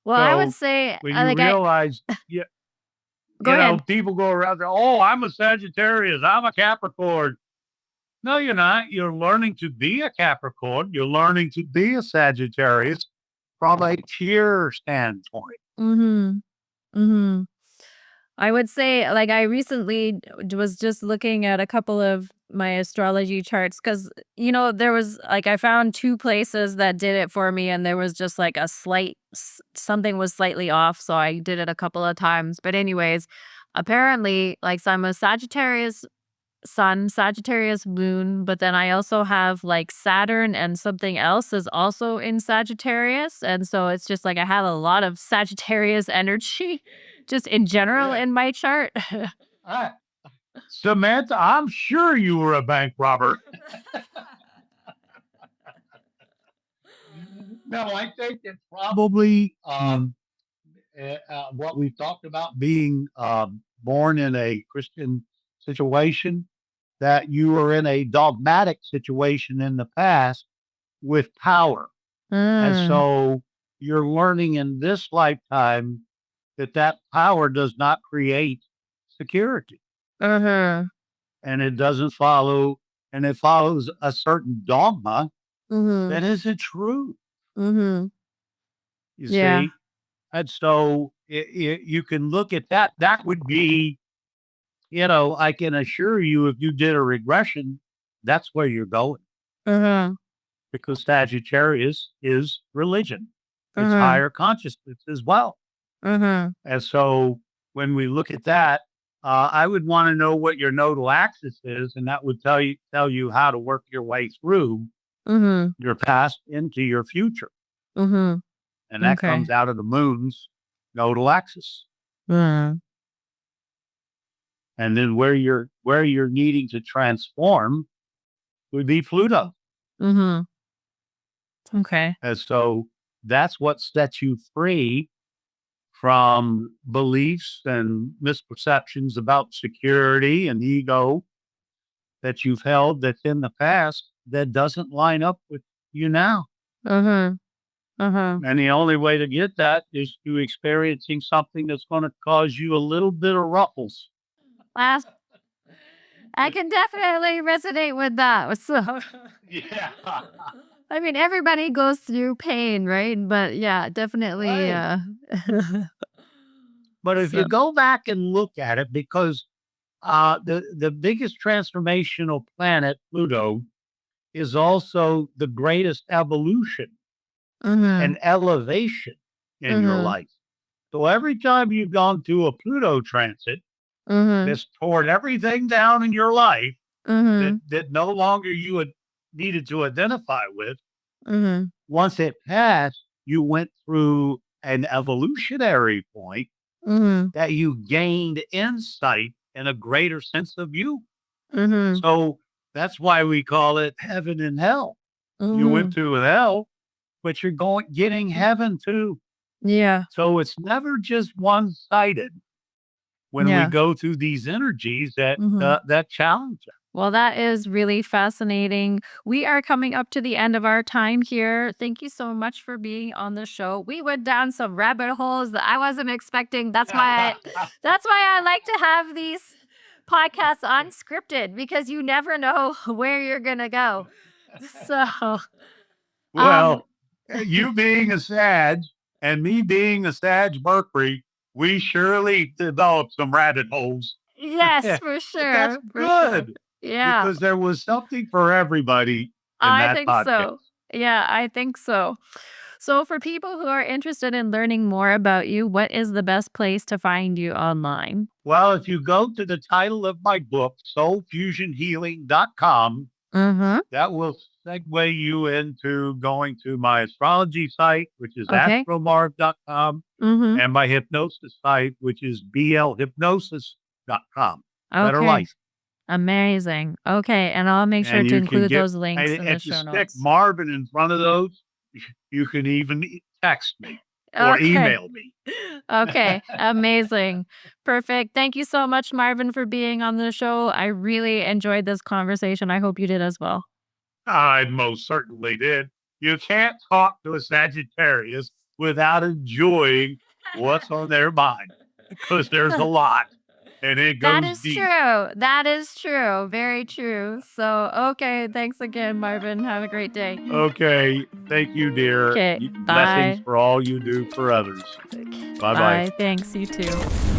Speaker 2: Well, I would
Speaker 1: So
Speaker 2: say,
Speaker 1: when you
Speaker 2: like, I
Speaker 1: realize,
Speaker 2: go ahead.
Speaker 1: people go around there, oh, I'm a Sagittarius, I'm a Capricorn. No, you're not. You're learning to be a Capricorn. You're learning to be a Sagittarius from a pure standpoint.
Speaker 2: Mhm. Mhm. I would say, like, I recently was just looking at a couple of my astrology charts because, there was like, I found two places that did it for me, and there was just like a something was slightly off. So I did it a couple of times. But, anyways, apparently, like, so I'm a Sagittarius sun, Sagittarius moon, but then I also have like Saturn and something else is also in Sagittarius. And so it's just like I have a lot of Sagittarius energy just in general
Speaker 1: Yeah.
Speaker 2: in my chart.
Speaker 1: I, Samantha, I'm sure you were a bank robber. No, I think it's probably what we've talked about being born in a Christian situation, that you were in a dogmatic situation in the past with power. And
Speaker 2: Mm.
Speaker 1: so you're learning in this lifetime that power does not create security,
Speaker 2: Mhm.
Speaker 1: and it doesn't follow, and it follows a certain dogma
Speaker 2: Mhm.
Speaker 1: that isn't true.
Speaker 2: Mhm.
Speaker 1: You
Speaker 2: Yeah.
Speaker 1: see, and so you can look at that. That would be, I can assure you, if you did a regression, that's where you're going,
Speaker 2: Mhm.
Speaker 1: because Sagittarius is religion. It's
Speaker 2: Mhm.
Speaker 1: higher consciousness as well.
Speaker 2: Mhm.
Speaker 1: And so when we look at that, I would want to know what your nodal axis is, and that would tell you how to work your way through
Speaker 2: Mhm.
Speaker 1: your past into your future,
Speaker 2: Mhm.
Speaker 1: and that
Speaker 2: Okay.
Speaker 1: comes out of the moon's nodal axis.
Speaker 2: Mhm.
Speaker 1: And then where you're needing to transform would be Pluto,
Speaker 2: Mhm. Okay.
Speaker 1: and so that's what sets you free from beliefs and misperceptions about security and ego that you've held that's in the past that doesn't line up with you now.
Speaker 2: Mhm. Mhm.
Speaker 1: And the only way to get that is through experiencing something that's going to cause you a little bit of ruffles.
Speaker 2: Last I can definitely resonate with that. So,
Speaker 1: Yeah.
Speaker 2: I mean, everybody goes through pain, right? But yeah, definitely.
Speaker 1: Right. But if you
Speaker 2: So,
Speaker 1: go back and look at it, because the biggest transformational planet, Pluto, is also the greatest evolution
Speaker 2: mhm,
Speaker 1: and elevation in your
Speaker 2: mhm,
Speaker 1: life. So every time you've gone through a Pluto transit,
Speaker 2: mhm,
Speaker 1: that's toward everything down in your life that
Speaker 2: mhm,
Speaker 1: no longer you had needed to identify with.
Speaker 2: mhm,
Speaker 1: Once it passed, you went through an evolutionary point
Speaker 2: mhm,
Speaker 1: that you gained insight and a greater sense of you.
Speaker 2: mhm,
Speaker 1: So that's why we call it heaven and hell. You went
Speaker 2: mhm.
Speaker 1: through hell, but you're getting heaven too.
Speaker 2: Yeah,
Speaker 1: So it's never just one sided when we
Speaker 2: yeah.
Speaker 1: go through these energies that
Speaker 2: Mhm.
Speaker 1: that challenge us.
Speaker 2: Well, that is really fascinating. We are coming up to the end of our time here. Thank you so much for being on the show. We went down some rabbit holes that I wasn't expecting. That's why I like to have these podcasts unscripted because you never know where you're going to go. So, um
Speaker 1: Well, you being a Sag and me being a Sag Mercury, we surely developed some rabbit holes.
Speaker 2: yes, for
Speaker 1: But that's
Speaker 2: sure, for sure.
Speaker 1: good,
Speaker 2: Yeah,
Speaker 1: because there was something for everybody in
Speaker 2: I
Speaker 1: that
Speaker 2: think
Speaker 1: podcast.
Speaker 2: so. Yeah, I think so. So, for people who are interested in learning more about you, what is the best place to find you online?
Speaker 1: Well, if you go to the title of my book, soulfusionhealing.com,
Speaker 2: Mhm.
Speaker 1: that will segue you into going to my astrology site, which is
Speaker 2: Okay.
Speaker 1: astromarv.com,
Speaker 2: Mhm.
Speaker 1: and my hypnosis site, which is blhypnosis.com. Better
Speaker 2: Okay.
Speaker 1: life.
Speaker 2: Amazing. Okay, and I'll make sure
Speaker 1: And
Speaker 2: to
Speaker 1: you can
Speaker 2: include
Speaker 1: get,
Speaker 2: those links
Speaker 1: and
Speaker 2: in the
Speaker 1: if you
Speaker 2: show
Speaker 1: stick
Speaker 2: notes.
Speaker 1: Marvin in front of those, you can even text me. or
Speaker 2: Okay.
Speaker 1: email me.
Speaker 2: Okay. Amazing. Perfect. Thank you so much, Marvin, for being on the show. I really enjoyed this conversation. I hope you did as well.
Speaker 1: I most certainly did. You can't talk to a Sagittarius without enjoying what's on their mind because there's a lot and it
Speaker 2: That
Speaker 1: goes
Speaker 2: is
Speaker 1: deep.
Speaker 2: true. That is true. Very true. So, okay. Thanks again, Marvin. Have a great day.
Speaker 1: Okay. Thank you, dear.
Speaker 2: Okay.
Speaker 1: Blessings
Speaker 2: Bye.
Speaker 1: for all you do for others. Bye bye.
Speaker 2: Bye. Thanks. You too.